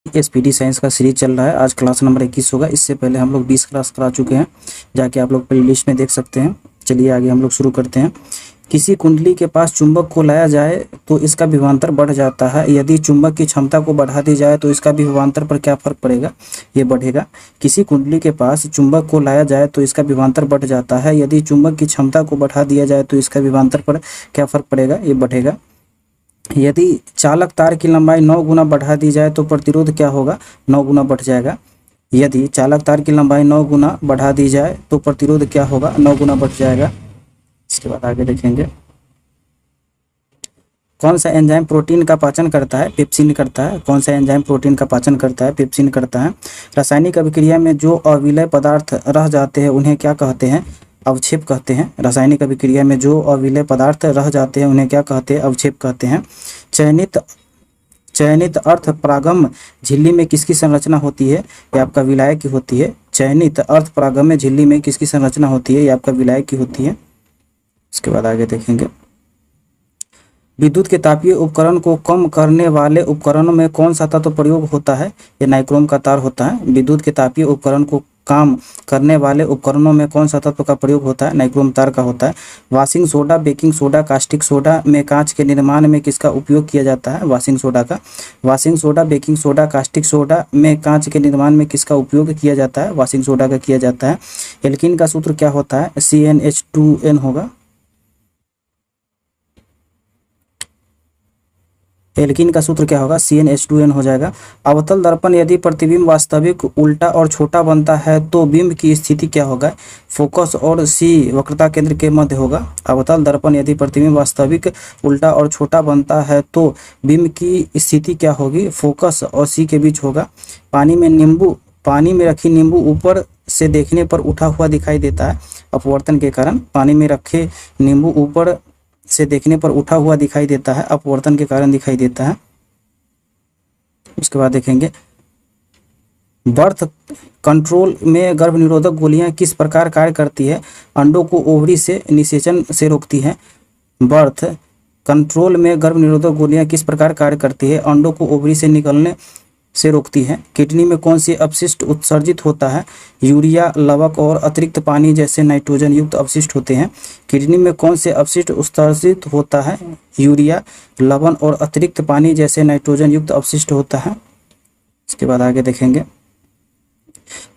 SPD science का series चल रहा है। आज क्लास नंबर 21 होगा। इससे पहले हम लोग 20 क्लास करा चुके हैं, जाके आप लोग प्ले लिस्ट में देख सकते हैं। चलिए आगे हम लोग शुरू करते हैं। किसी कुंडली के पास चुंबक को लाया जाए तो इसका विभवांतर बढ़ जाता है। यदि चुंबक की क्षमता को बढ़ा दी जाए तो इसका विभवांतर पर क्या फर्क पड़ेगा? ये बढ़ेगा। किसी कुंडली के पास चुंबक को लाया जाए तो इसका विभवांतर बढ़ जाता है। यदि चुंबक की क्षमता को बढ़ा दिया जाए तो इसका विभवांतर पर क्या फर्क पड़ेगा? ये बढ़ेगा। यदि चालक तार की लंबाई 9 गुना बढ़ा दी जाए तो प्रतिरोध क्या होगा? 9 गुना बढ़ जाएगा। यदि चालक तार की लंबाई 9 गुना बढ़ा दी जाए तो प्रतिरोध क्या होगा? 9 गुना बढ़ जाएगा। इसके बाद आगे देखेंगे। कौन सा एंजाइम प्रोटीन का पाचन करता है? पेप्सिन करता है। कौन सा एंजाइम प्रोटीन का पाचन करता है? पेप्सिन करता है। रासायनिक अभिक्रिया में जो अविलय पदार्थ रह जाते हैं उन्हें क्या कहते हैं? अवक्षेप कहते हैं। रासायनिक अभिक्रिया में जो अविलय पदार्थ रह जाते हैं उन्हें क्या कहते हैं? अवक्षेप कहते हैं। चयनित अर्थ परागम झिल्ली में किसकी संरचना होती है? ये आपका विलायक की होती है। चयनित अर्थ परागम में झिल्ली में किसकी संरचना होती है? ये आपका विलायक की होती है। इसके बाद आगे देखेंगे। विद्युत के तापीय उपकरण को कम करने वाले उपकरणों में कौन सा तत्व प्रयोग होता है? ये नाइक्रोम का तार होता है। विद्युत के तापीय उपकरण को काम करने वाले उपकरणों में कौन सा तत्व का प्रयोग होता है? नाइक्रोम तार का होता है। Washing soda, baking soda, caustic soda में कांच के निर्माण में किसका उपयोग किया जाता है? वॉशिंग सोडा का। Washing soda, baking soda, caustic soda में कांच के निर्माण में किसका उपयोग किया जाता है? वॉशिंग सोडा का किया जाता है। एल्कीन का सूत्र क्या होता है? CnH2n होगा। एल्कीन का सूत्र क्या होगा? CnH2n हो जाएगा। अवतल दर्पण यदि प्रतिबिंब वास्तविक, उल्टा और छोटा बनता है तो बिंब की स्थिति क्या होगा? फोकस और C वक्रता केंद्र के मध्य होगा। अवतल दर्पण यदि प्रतिबिंब वास्तविक, उल्टा और छोटा बनता है तो बिंब की स्थिति क्या होगी? फोकस और C के बीच होगा। पानी में रखी नींबू ऊपर से देखने पर उठा हुआ दिखाई देता है अपवर्तन के कारण। पानी में रखे नींबू ऊपर से देखने पर उठा हुआ दिखाई देता है, अपवर्तन के कारण दिखाई देता है। उसके बाद देखेंगे। बर्थ कंट्रोल में गर्भ निरोधक गोलियां किस प्रकार कार्य करती है? अंडों को ओवरी से निषेचन से रोकती है। बर्थ कंट्रोल में गर्भ निरोधक गोलियां किस प्रकार कार्य करती है? अंडों को ओवरी से निकलने से रोकती है। किडनी में कौन सी अपशिष्ट उत्सर्जित होता है? यूरिया, लवक और अतिरिक्त पानी जैसे नाइट्रोजन युक्त अपशिष्ट होते हैं। किडनी में कौन से अपशिष्ट उत्सर्जित होता है? यूरिया, लवण और अतिरिक्त पानी जैसे नाइट्रोजन युक्त अपशिष्ट होता है। इसके बाद आगे देखेंगे।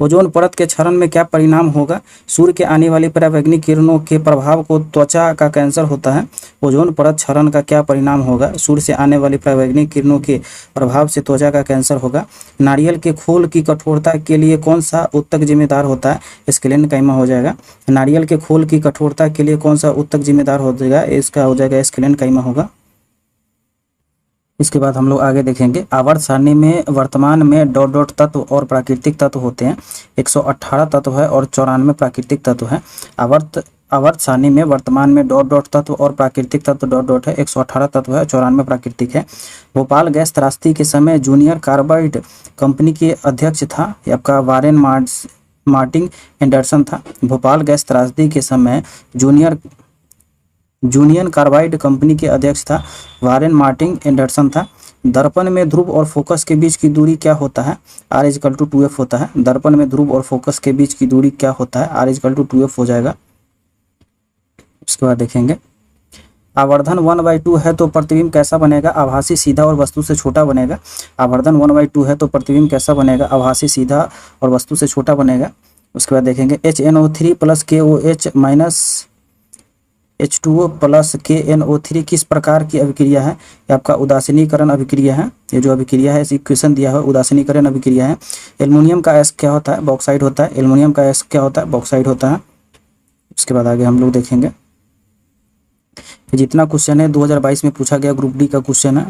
ओजोन परत के क्षरण में क्या परिणाम होगा? सूर्य के आने वाली पराबैंगनी किरणों के प्रभाव को त्वचा का कैंसर होता है। ओजोन परत क्षरण का क्या परिणाम होगा? सूर्य से आने वाली पराबैंगनी किरणों के प्रभाव से त्वचा का कैंसर होगा। नारियल के खोल की कठोरता के लिए कौन सा ऊतक जिम्मेदार होता है? स्क्लेरेन्काइमा हो जाएगा। नारियल के खोल की कठोरता के लिए कौन सा ऊतक जिम्मेदार हो जाएगा? इसका हो जाएगा स्क्लेरेन्काइमा होगा। इसके बाद हम लोग आगे देखेंगे। आवर्त सारणी में वर्तमान में डॉट डॉट तत्व और प्राकृतिक तत्व होते हैं। 118 तत्व है और 94 प्राकृतिक तत्व है। आवर्त सारणी में वर्तमान में डॉट डॉट तत्व और प्राकृतिक तत्व डॉट डॉट है। 118 तत्व है, 94 प्राकृतिक है। भोपाल गैस त्रासदी के समय जूनियर कार्बाइड कंपनी के अध्यक्ष था आपका वारेन मार्टिन एंडरसन था। भोपाल गैस त्रासदी के समय जूनियर कार्बाइड कंपनी के अध्यक्ष था वारेन मार्टिन एंडरसन था। दर्पण में ध्रुव और फोकस के बीच की दूरी क्या होता है? R=2f होता है। दर्पण में ध्रुव और फोकस के बीच की दूरी क्या होता है? R=2f हो जाएगा। उसके बाद देखेंगे। आवर्धन 1/2 है तो प्रतिबिंब कैसा बनेगा? आभासी, सीधा और वस्तु से छोटा बनेगा। आवर्धन 1/2 है तो प्रतिबिंब कैसा बनेगा? आभासी, सीधा और वस्तु से छोटा बनेगा। उसके बाद देखेंगे। HNO3 + KOH- H2O + KNO3 किस प्रकार की अभिक्रिया है? ये आपका उदासीनीकरण अभिक्रिया है। ये जो अभिक्रिया है, इस इक्वेशन दिया है, उदासीनीकरण अभिक्रिया है। एल्युमिनियम का एस क्या होता है? बॉक्साइड होता है। एल्युमिनियम का एस क्या होता है? बॉक्साइड होता है। उसके बाद आगे हम लोग देखेंगे। जितना क्वेश्चन है 2022 में पूछा गया ग्रुप डी का क्वेश्चन है।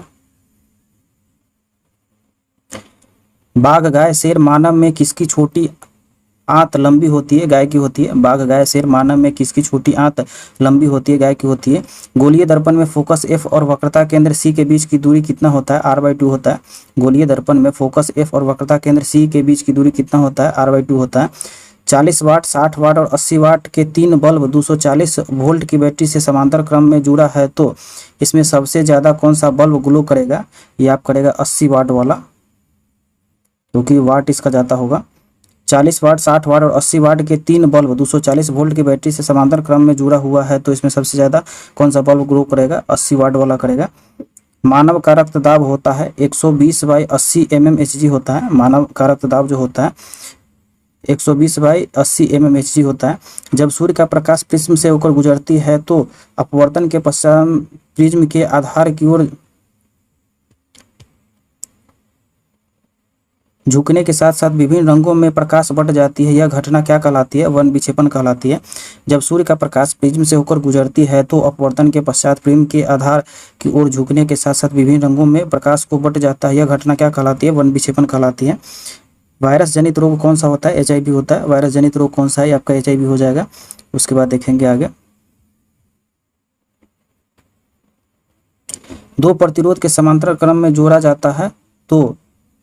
बाघ, गाय, शेर, मानव में किसकी छोटी आंत लंबी होती है? गाय की होती है। बाघ, गाय, शेर, मानव में किसकी छोटी आंत लंबी होती है? गाय की होती है। गोलीय दर्पण में फोकस F और वक्रता केंद्र C के बीच की दूरी कितना होता है? R/2 होता है। गोलीय दर्पण में फोकस F और वक्रता केंद्र C के बीच की दूरी कितना होता है? R/2 होता है। 40 वाट, 60 वाट और 80 वाट के 3 बल्ब 240 वोल्ट की बैटरी से समांतर क्रम में जुड़ा है तो इसमें सबसे ज़्यादा कौन सा बल्ब ग्लो करेगा? ये आप करेगा 80 वाट वाला। क्योंकि वाट इसका जाता होगा। 40 वाट, 60 वाट और 80 वाट के 3 बल्ब 240 वोल्ट की बैटरी से समांतर क्रम में जुड़ा हुआ है, तो इसमें सबसे ज़्यादा कौन सा बल्ब ग्रो करेगा? 80 वाट वाला करेगा। मानव का रक्तदाब होता है 120/80 mmHg होता है। मानव का रक्तदाब जो होता है 120/80 mmHg होता है। जब सूर्य का प्रकाश प्रिज्म से होकर गुजरती है तो अपवर्तन के पश्चात प्रिज्म के आधार की ओर झुकने के साथ साथ विभिन्न रंगों में प्रकाश बट जाती है। यह घटना क्या कहलाती है? वर्ण विक्षेपण कहलाती है। जब सूर्य का प्रकाश प्रिज्म से होकर गुजरती है तो अपवर्तन के पश्चात प्रिज्म के आधार की ओर झुकने के साथ साथ विभिन्न रंगों में प्रकाश को बट जाता है। यह घटना क्या कहलाती है? वर्ण विक्षेपण कहलाती है। वायरस जनित रोग कौन सा होता है? HIV होता है। वायरस जनित रोग कौन सा है? आपका HIV हो जाएगा। उसके बाद देखेंगे आगे। दो प्रतिरोध के समांतर क्रम में जोड़ा जाता है तो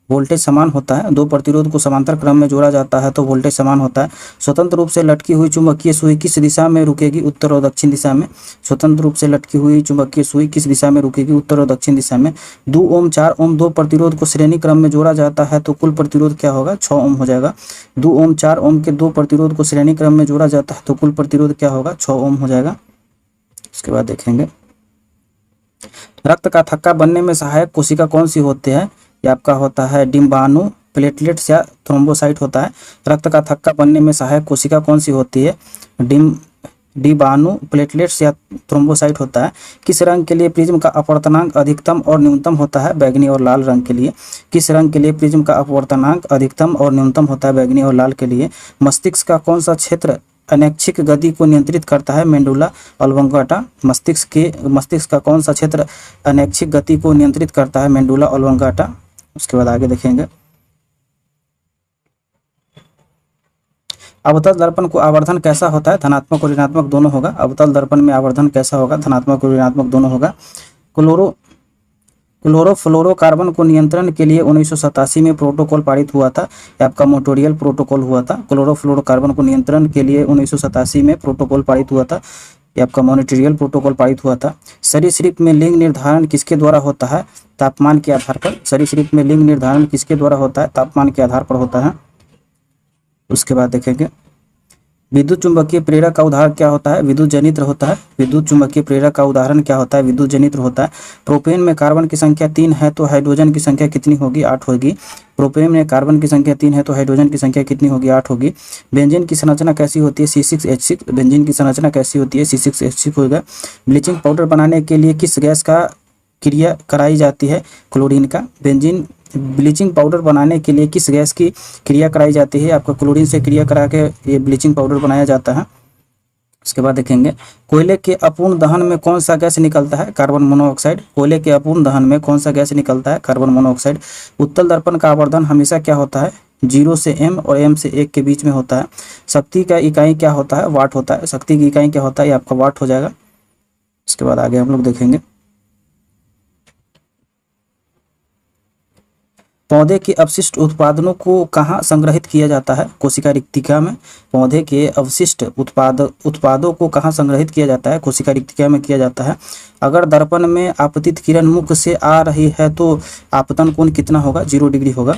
वोल्टेज समान होता है। दो प्रतिरोध को समांतर क्रम में जोड़ा जाता है तो वोल्टेज समान होता है। स्वतंत्र रूप से लटकी हुई चुंबकीय सुई किस दिशा में रुकेगी? उत्तर और दक्षिण दिशा में। स्वतंत्र रूप से लटकी हुई चुंबकीय सुई किस दिशा में रुकेगी? उत्तर और दक्षिण दिशा में। 2 ओम 4 ओम दो प्रतिरोध को श्रेणी क्रम में जोड़ा जाता है तो कुल प्रतिरोध क्या होगा? 6 ओम हो जाएगा। 2 ओम 4 ओम के दो प्रतिरोध को श्रेणी क्रम में जोड़ा जाता है तो कुल प्रतिरोध क्या होगा? 6 ओम हो जाएगा। उसके बाद देखेंगे रक्त का थक्का बनने में सहायक कोशिका कौन सी होती है? ये आपका होता है डिम्बाणु, प्लेटलेट्स या थ्रोम्बोसाइट होता है। रक्त का थक्का बनने में सहायक कोशिका कौन सी होती है? डिम्बाणु, प्लेटलेट्स या थ्रोम्बोसाइट होता है। किस रंग के लिए प्रिज्म का अपवर्तनांक अधिकतम और न्यूनतम होता है? बैगनी और लाल रंग के लिए। किस रंग के लिए प्रिज्म का अपवर्तनांक अधिकतम और न्यूनतम होता है? बैगनी और लाल के लिए। मस्तिष्क का कौन सा क्षेत्र अनैच्छिक गति को नियंत्रित करता है? मेंडुला ऑब्लोंगाटा। मस्तिष्क का कौन सा क्षेत्र अनैच्छिक गति को नियंत्रित करता है? मेंडुला ऑब्लोंगाटा। उसके बाद आगे देखेंगे अवतल दर्पण को आवर्धन कैसा होता है? धनात्मक और ऋणात्मक दोनों होगा। अवतल दर्पण में आवर्धन कैसा होगा? धनात्मक और ऋणात्मक दोनों होगा। क्लोरोफ्लोरोकार्बन को नियंत्रण के लिए 1987 में प्रोटोकॉल पारित हुआ था। यह आपका मोन्ट्रियल प्रोटोकॉल हुआ था। क्लोरोफ्लोरोकार्बन को नियंत्रण के लिए 1987 में प्रोटोकॉल पारित हुआ था। यह आपका मोन्ट्रियल प्रोटोकॉल पारित हुआ था। सरीसृप में लिंग निर्धारण किसके द्वारा होता है? तापमान के आधार पर। सरीसृप में लिंग निर्धारण किसके द्वारा होता है? तापमान के आधार पर होता है। उसके बाद देखेंगे विद्युत चुंबकीय प्रेरक का उदाहरण क्या होता है? विद्युत जनित्र होता है। विद्युत चुंबकीय प्रेरक का उदाहरण क्या होता है? विद्युत जनित्र होता है। प्रोपेन में कार्बन की संख्या 3 है तो हाइड्रोजन की संख्या कितनी होगी? 8 होगी। प्रोपेन में कार्बन की संख्या 3 है तो हाइड्रोजन की संख्या कितनी होगी? 8 होगी। बेंजीन की संरचना कैसी होती है? C6H6। बेंजीन की संरचना कैसी होती है? C6H6 होगा। ब्लीचिंग पाउडर बनाने के लिए किस गैस का क्रिया कराई जाती है? क्लोरीन का। ब्लीचिंग पाउडर बनाने के लिए किस गैस की क्रिया कराई जाती है? आपका क्लोरीन से क्रिया करा के ये ब्लीचिंग पाउडर बनाया जाता है। उसके बाद देखेंगे कोयले के अपूर्ण दहन में कौन सा गैस निकलता है? Carbon monoxide. कोयले के अपूर्ण दहन में कौन सा गैस निकलता है? Carbon monoxide. उत्तल दर्पण का आवर्धन हमेशा क्या होता है? 0 से m और m से 1 के बीच में होता है। शक्ति का इकाई क्या होता है? वाट होता है। शक्ति की इकाई क्या होता है? ये आपका वाट हो जाएगा। उसके बाद आगे हम लोग देखेंगे पौधे के अवशिष्ट उत्पादनों को कहाँ संग्रहित किया जाता है? कोशिका रिक्तिका में। पौधे के अवशिष्ट उत्पादों को कहाँ संग्रहित किया जाता है? कोशिका रिक्तिका में किया जाता है। अगर दर्पण में आपतित किरण मुख से आ रही है तो आपतन कोण कितना होगा? 0 डिग्री होगा।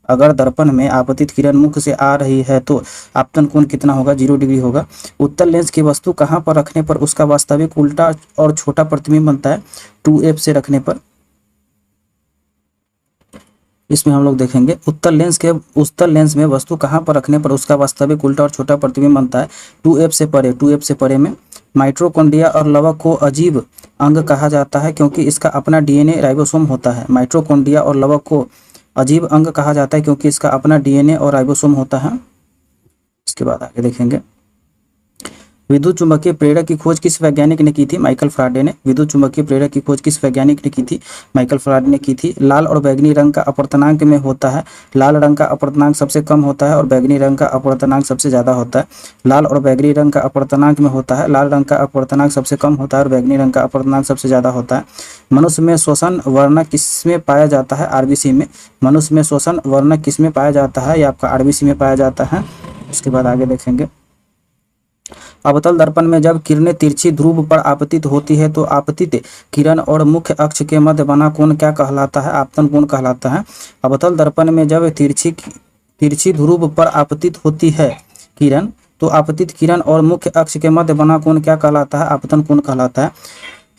अगर दर्पण में आपतित किरण मुख से आ रही है तो आपतन कोण कितना होगा? 0 डिग्री होगा। उत्तल लेंस की वस्तु कहाँ पर रखने पर उसका वास्तविक उल्टा और छोटा प्रतिबिंब बनता है? 2f से रखने पर। इसमें हम लोग देखेंगे उत्तल लेंस में वस्तु कहाँ पर रखने पर उसका वास्तविक उल्टा और छोटा प्रतिबिंब बनता है? 2f से परे में। माइटोकॉन्ड्रिया और लवक को अजीब अंग कहा जाता है क्योंकि इसका अपना DNA राइबोसोम होता है। माइटोकॉन्ड्रिया और लवक को अजीब अंग कहा जाता है क्योंकि इसका अपना DNA और राइबोसोम होता है। इसके बाद आगे देखेंगे विद्युत चुंबकीय प्रेरक की खोज किस वैज्ञानिक ने की थी? माइकल फैराडे ने। विद्युत चुंबकीय प्रेरक की खोज किस वैज्ञानिक ने की थी? माइकल फैराडे ने की थी। लाल और बैगनी रंग का अपवर्तनांक में होता है। लाल रंग का अपवर्तनांक सबसे कम होता है और बैगनी रंग का अपवर्तनांक सबसे ज्यादा होता है। लाल और बैगनी रंग का अपवर्तनांक में होता है। लाल रंग का अपवर्तनांक सबसे कम होता है और बैगनी रंग का अपवर्तनांक सबसे ज्यादा होता है। मनुष्य में श्वसन वर्णक किसमें पाया जाता है? RBC में। मनुष्य में श्वसन वर्णक किसमें पाया जाता है? या आपका RBC में पाया जाता है। उसके बाद आगे देखेंगे अवतल दर्पण में जब किरणें तिरछी ध्रुव पर आपतित होती है तो आपतित किरण और मुख्य अक्ष के मध्य बना कोण क्या कहलाता है? आपतन कोण कहलाता है। अवतल दर्पण में जब तिरछी ध्रुव पर आपतित होती है किरण तो आपतित किरण और मुख्य अक्ष के मध्य बना कोण क्या कहलाता है? आपतन कोण कहलाता है।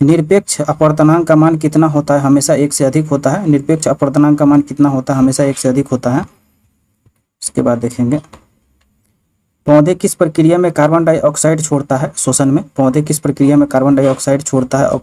निरपेक्ष अपवर्तनांक का मान कितना होता है? हमेशा 1 से अधिक होता है। निरपेक्ष अपवर्तनांक का मान कितना होता है? हमेशा 1 से अधिक होता है। इसके बाद देखेंगे पौधे किस प्रक्रिया में कार्बन डाइऑक्साइड छोड़ता है? शोषण में। पौधे किस प्रक्रिया में कार्बन डाइऑक्साइड छोड़ता है?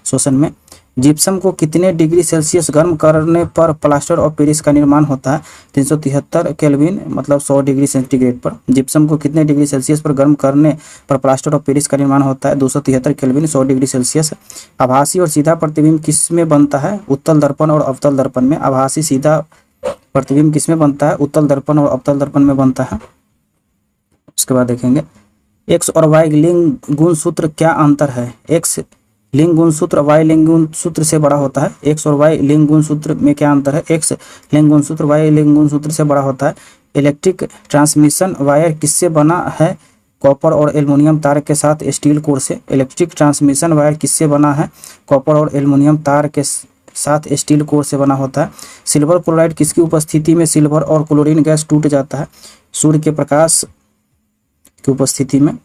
शोषण में। जिप्सम को कितने डिग्री सेल्सियस गर्म करने पर प्लास्टर ऑफ पेरिस का निर्माण होता है? 373 केल्विन मतलब 100 डिग्री सेंटीग्रेड पर। जिप्सम को कितने डिग्री सेल्सियस पर गर्म करने पर प्लास्टर ऑफ पेरिस का निर्माण होता है? 273 केल्विन 100 डिग्री सेल्सियस। आभासी और सीधा प्रतिबिंब किस में बनता है? उत्तल दर्पण और अवतल दर्पण में। आभासी सीधा प्रतिबिंब किस में बनता है? उत्तल दर्पण और अवतल दर्पण में बनता है। उसके बाद देखेंगे एक्स और वाई लिंग गुण सूत्र क्या अंतर है? एक्स लिंग गुण सूत्र वाई लिंग गुण सूत्र से बड़ा होता है। एक्स और वाई लिंग गुण सूत्र में क्या अंतर है? एक्स लिंग गुण सूत्र वाई लिंग गुण सूत्र से बड़ा होता है। इलेक्ट्रिक ट्रांसमिशन वायर किससे बना है? कॉपर और एल्युमिनियम तार के साथ स्टील कोर से। इलेक्ट्रिक ट्रांसमिशन वायर किससे बना है? कॉपर और एल्युमिनियम तार के साथ स्टील कोर से बना होता है। सिल्वर क्लोराइड किसकी उपस्थिति में सिल्वर और क्लोरीन गैस टूट जाता है? सूर्य के प्रकाश की उपस्थिति में।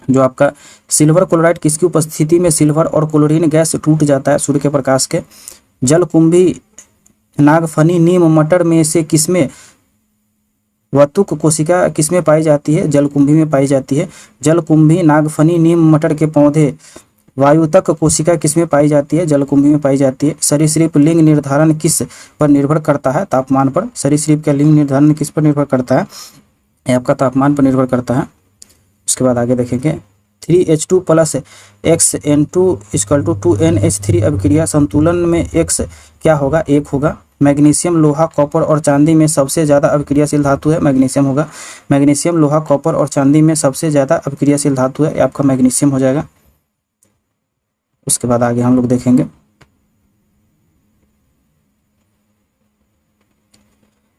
जो आपका सिल्वर क्लोराइड किसकी उपस्थिति में सिल्वर और क्लोरीन गैस टूट जाता है? सूर्य के प्रकाश के। जलकुंभी नागफनी नीम मटर में से किसमें वतुक कोशिका किसमें पाई जाती है? जलकुंभी में पाई जाती है। जलकुंभी नागफनी नीम मटर के पौधे वायुतक कोशिका किसमें पाई जाती है? जलकुंभी में पाई जाती है। सरीसृप लिंग निर्धारण किस पर निर्भर करता है? तापमान पर। सरीसृप का लिंग निर्धारण किस पर निर्भर करता है? ये आपका तापमान पर निर्भर करता है। उसके बाद आगे देखेंगे 3H2 प्लस XN2 = 2NH3 अभिक्रिया संतुलन में X क्या होगा? 1 होगा। मैग्नीशियम लोहा कॉपर और चांदी में सबसे ज़्यादा अभिक्रियाशील धातु है, मैग्नीशियम होगा। मैग्नीशियम लोहा कॉपर और चांदी में सबसे ज़्यादा अभिक्रियाशील धातु है, ये आपका मैग्नीशियम हो जाएगा। उसके बाद आगे हम लोग देखेंगे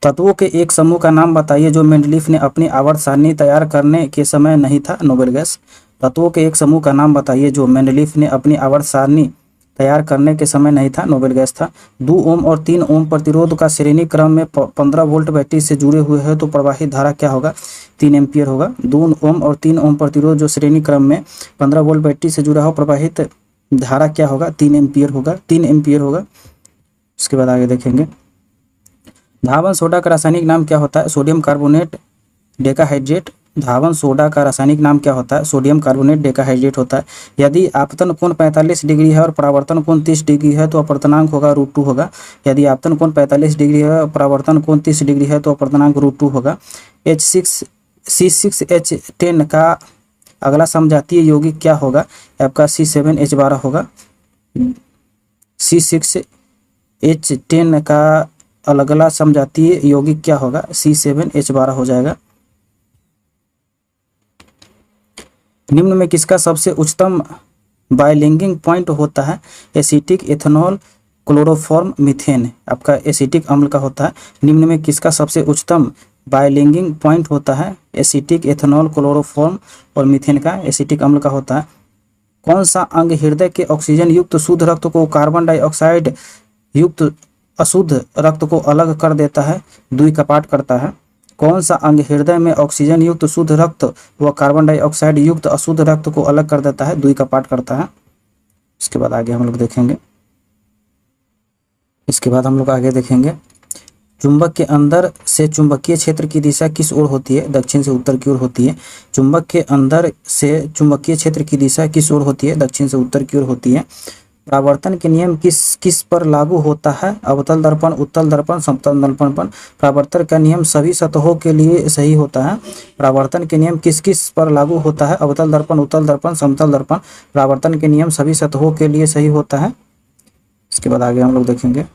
तत्वों के एक समूह का नाम बताइए जो मेंडलीफ ने अपनी आवर्त सारणी तैयार करने के समय नहीं था। Noble gas. तत्वों के एक समूह का नाम बताइए जो मेंडलीफ ने अपनी आवर्त सारणी तैयार करने के समय नहीं था। नोबेल गैस था। 2 ओम और 3 ओम प्रतिरोध का श्रेणी क्रम में 15 वोल्ट बैटरी से जुड़े हुए हैं तो प्रवाहित धारा क्या होगा? 3 एम्पियर होगा। 2 ओम और 3 ओम प्रतिरोध जो श्रेणी क्रम में 15 वोल्ट बैटरी से जुड़ा हो प्रवाहित धारा क्या होगा? 3 एम्पियर होगा। 3 एम्पियर होगा। उसके बाद आगे देखेंगे धावन सोडा का रासायनिक नाम क्या होता है? Sodium carbonate decahydrate. धावन सोडा का रासायनिक नाम क्या होता है? सोडियम कार्बोनेट डेकाहाइड्रेट होता है। यदि आपतन कोण 45 डिग्री है और परावर्तन कोण 30 डिग्री है तो अपवर्तनांक होगा √2 होगा। यदि आपतन कोण 45 डिग्री है और परावर्तन कोण 30 डिग्री है तो अपवर्तनांक √2 होगा। C6H10 का अगला समजातीय यौगिक क्या होगा? आपका C7H12 होगा। C6H10 का अगला समजातीय यौगिक क्या होगा? C7H12 हो जाएगा। निम्न में किसका सबसे उच्चतम बाइलिंगिंग पॉइंट होता है? Acetic, ethanol, chloroform, methane. आपका एसिटिक अम्ल का होता है। निम्न में किसका सबसे उच्चतम बाइलिंगिंग पॉइंट होता है? एसिटिक, एथेनॉल, क्लोरोफॉर्म और मीथेन का एसिटिक अम्ल का होता है। कौन सा अंग हृदय के ऑक्सीजन युक्त शुद्ध रक्त को कार्बन डाइऑक्साइड युक्त अशुद्ध रक्त को अलग कर देता है? द्विकपाट करता है। कौन सा अंग हृदय में ऑक्सीजन युक्त शुद्ध रक्त व कार्बन डाइऑक्साइड युक्त अशुद्ध रक्त को अलग कर देता है? द्विकपाट करता है। इसके बाद आगे हम लोग देखेंगे चुंबक के अंदर से चुंबकीय क्षेत्र की दिशा किस ओर होती है? दक्षिण से उत्तर की ओर होती है। चुंबक के अंदर से चुंबकीय क्षेत्र की दिशा किस ओर होती है? दक्षिण से उत्तर की ओर होती है। परावर्तन के नियम किस पर लागू होता है? अवतल दर्पण, उत्तल दर्पण, समतल दर्पण पर। परावर्तन का नियम सभी सतहों के लिए सही होता है। परावर्तन के नियम किस पर लागू होता है? अवतल दर्पण, उत्तल दर्पण, समतल दर्पण। परावर्तन के नियम सभी सतहों के लिए सही होता है। इसके बाद आगे हम लोग देखेंगे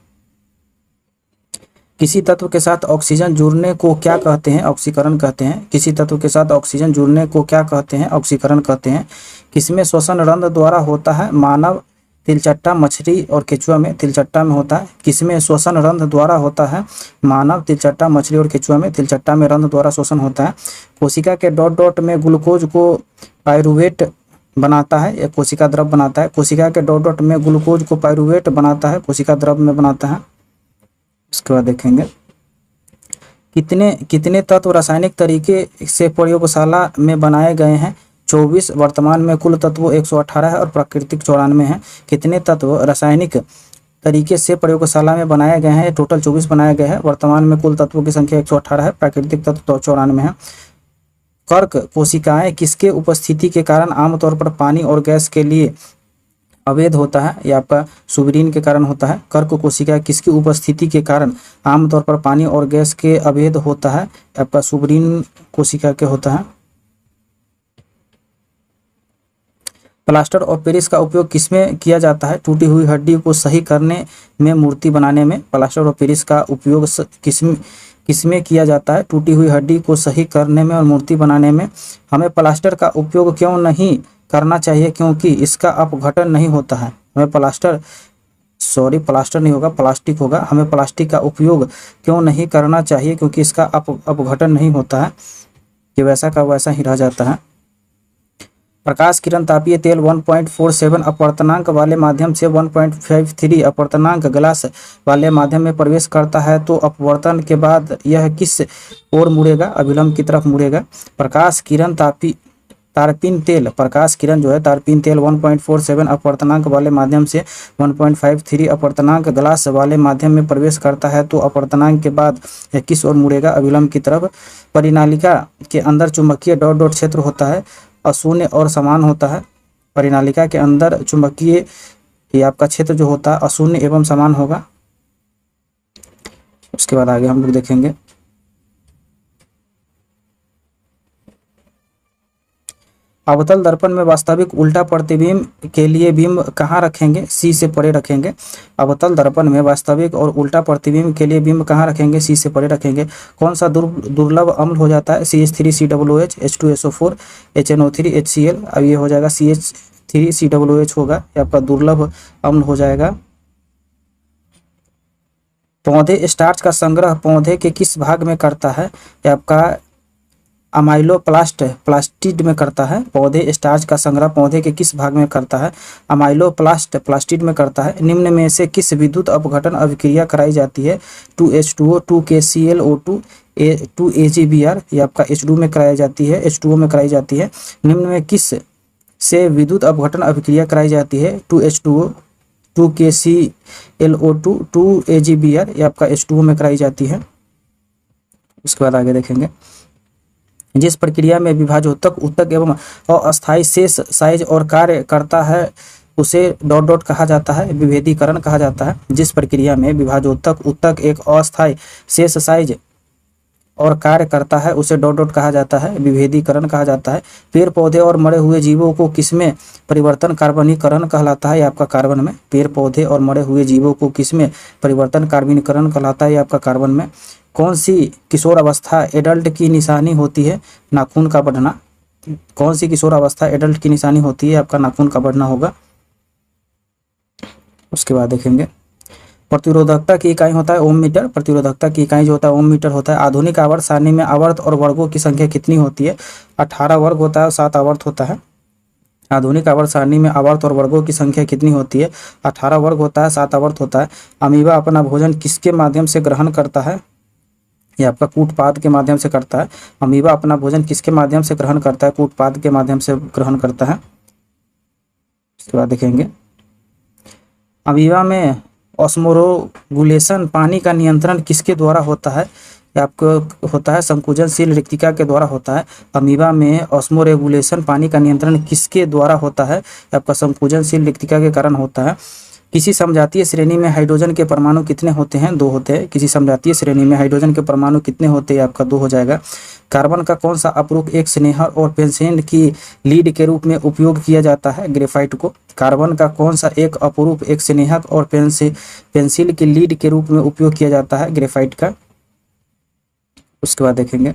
किसी तत्व के साथ ऑक्सीजन जुड़ने को क्या कहते हैं? ऑक्सीकरण कहते हैं। किसी तत्व के साथ ऑक्सीजन जुड़ने को क्या कहते हैं? ऑक्सीकरण कहते हैं। किसमें श्वसन रंध्र द्वारा होता है? मानव तिलचट्टा मछली और केचुआ में, तिलचट्टा में होता है। किसमें श्वसन रंध्र द्वारा होता है? मानव, तिलचट्टा, मछली और केचुआ में। तिलचट्टा में रंध्र द्वारा श्वसन होता है। कोशिका के डॉट डॉट में ग्लूकोज को पाइरूवेट बनाता है, या कोशिका द्रव बनाता है। कोशिका के डॉट डॉट में ग्लूकोज को पाइरूवेट बनाता है, कोशिका द्रव में बनाता है। उसके बाद देखेंगे कितने कितने तत्व रासायनिक तरीके से प्रयोगशाला में बनाए गए हैं? 24। वर्तमान में कुल तत्व 118 है और प्राकृतिक 94 है। कितने तत्व रासायनिक तरीके से प्रयोगशाला में बनाए गए हैं? टोटल 24 बनाए गए हैं। वर्तमान में कुल तत्वों की संख्या 118 है, प्राकृतिक तत्व 94 है। कर्क कोशिकाएं किसके उपस्थिति के कारण आमतौर पर पानी और गैस के लिए अवैध होता है? यह आपका सुबरीन के कारण होता है। कर्क कोशिका किसकी उपस्थिति के कारण आमतौर पर पानी और गैस के अवैध होता है? आपका सुबरीन कोशिका के होता है। प्लास्टर ऑफ पेरिस का उपयोग किसमें किया जाता है? टूटी हुई हड्डी को सही करने में, मूर्ति बनाने में। प्लास्टर ऑफ पेरिस का उपयोग किसमें किया जाता है? टूटी हुई हड्डी को सही करने में और मूर्ति बनाने में। हमें प्लास्टर का उपयोग क्यों नहीं करना चाहिए? क्योंकि इसका अपघटन नहीं होता है। हमें प्लास्टर नहीं होगा, प्लास्टिक होगा। हमें प्लास्टिक का उपयोग क्यों नहीं करना चाहिए? क्योंकि इसका अपघटन नहीं होता है, कि वैसा का वैसा ही रह जाता है। प्रकाश किरण तापीय तेल 1.47 अपवर्तनांक वाले माध्यम से 1.53 अपवर्तनांक ग्लास वाले माध्यम में प्रवेश करता है, तो अपवर्तन के बाद यह किस ओर मुड़ेगा? अभिलंब की तरफ मुड़ेगा। प्रकाश किरण तारपीन तेल, प्रकाश किरण जो है तारपीन तेल 1.47 अपवर्तनांक वाले माध्यम से 1.53 अपवर्तनांक ग्लास वाले माध्यम में प्रवेश करता है, तो अपवर्तनांक के बाद यह किस ओर मुड़ेगा? अभिलंब की तरफ। परिनालिका के अंदर चुंबकीय डॉट डॉट क्षेत्र होता है, अशून्य और समान होता है। परिनालिका के अंदर चुंबकीय ये आपका क्षेत्र जो होता है अशून्य एवं समान होगा। उसके बाद आगे हम लोग देखेंगे अवतल दर्पण में वास्तविक उल्टा प्रतिबिंब के लिए बिंब कहाँ रखेंगे? सी से परे रखेंगे। अवतल दर्पण में वास्तविक और उल्टा प्रतिबिंब के लिए बिंब कहाँ रखेंगे? सी से परे रखेंगे। कौन सा दुर्लभ अम्ल हो जाता है? CH3COOH, H2SO4, HNO3, HCl। अब ये हो जाएगा CH3COOH होगा, ये आपका दुर्लभ अम्ल हो जाएगा। पौधे स्टार्च का संग्रह पौधे के किस भाग में करता है? ये आपका प्लास्टिड में करता है। पौधे स्टार्च का संग्रह पौधे के किस भाग में करता है? प्लास्टिड में करता है। निम्न में से किस विद्युत अपघटन अभिक्रिया कराई जाती है? 2H2O, 2KClO2, 2AgBr। ये आपका H2 में कराई जाती है, H2O में कराई जाती है। निम्न में किस से विद्युत अपघटन अभिक्रिया कराई जाती है? 2H2O, 2KClO2, 2AgBr। ये आपका H2O में कराई जाती है। उसके बाद आगे देखेंगे जिस प्रक्रिया में विभाजोत्तक, उत्तक एवं अस्थायी शेष साइज और कार्य करता है उसे डॉट डॉट कहा जाता है, विभेदीकरण कहा जाता है। जिस प्रक्रिया में विभाजोत्तक, उत्तक एक अस्थायी शेष साइज और कार्य करता है उसे डॉट डॉट कहा जाता है, विभेदीकरण कहा जाता है। पेड़ पौधे और मरे हुए जीवों को किसमें परिवर्तन कार्बनीकरण कहलाता है? आपका कार्बन में। पेड़ पौधे और मरे हुए जीवों को किसमें परिवर्तन कार्बनीकरण कहलाता है? आपका कार्बन में। कौन सी किशोर अवस्था एडल्ट की निशानी होती है? नाखून का बढ़ना। कौन सी किशोर अवस्था एडल्ट की निशानी होती है? आपका नाखून का बढ़ना होगा। उसके बाद देखेंगे प्रतिरोधकता की इकाई होता है ओम मीटर। प्रतिरोधकता की इकाई जो होता है ओम मीटर होता है। आधुनिक आवर्त सारणी में आवर्त और वर्गों की संख्या कितनी होती है? 18 वर्ग होता है और 7 आवर्त होता है। आधुनिक आवर्त सारणी में आवर्त और वर्गों की संख्या कितनी होती है? 18 वर्ग होता है, 7 आवर्त होता है। अमीबा अपना भोजन किसके माध्यम से ग्रहण करता है? ये आपका कूटपाद के माध्यम से करता है। अमीबा अपना भोजन किसके माध्यम से ग्रहण करता है? कूटपाद के माध्यम से ग्रहण करता है। इसके बाद देखेंगे अमीबा में ऑस्मोरेगुलेशन पानी का नियंत्रण किसके द्वारा होता है? आपको होता है संकुचनशील रिक्तिका के द्वारा होता है। अमीबा में ऑस्मोरेगुलेशन पानी का नियंत्रण किसके द्वारा होता है? आपका संकुचनशील रिक्तिका के कारण होता है। किसी समजातीय श्रेणी में हाइड्रोजन के परमाणु कितने होते हैं? 2 होते हैं। किसी समजातीय श्रेणी में हाइड्रोजन के परमाणु कितने होते हैं? आपका 2 हो जाएगा। कार्बन का कौन सा अपरूप एक स्नेहर और पेंसिल की लीड के रूप में उपयोग किया जाता है? ग्रेफाइट को। कार्बन का कौन सा एक अपरूप एक स्नेहक और पेंसिल की लीड के रूप में उपयोग किया जाता है? ग्रेफाइट का। उसके बाद देखेंगे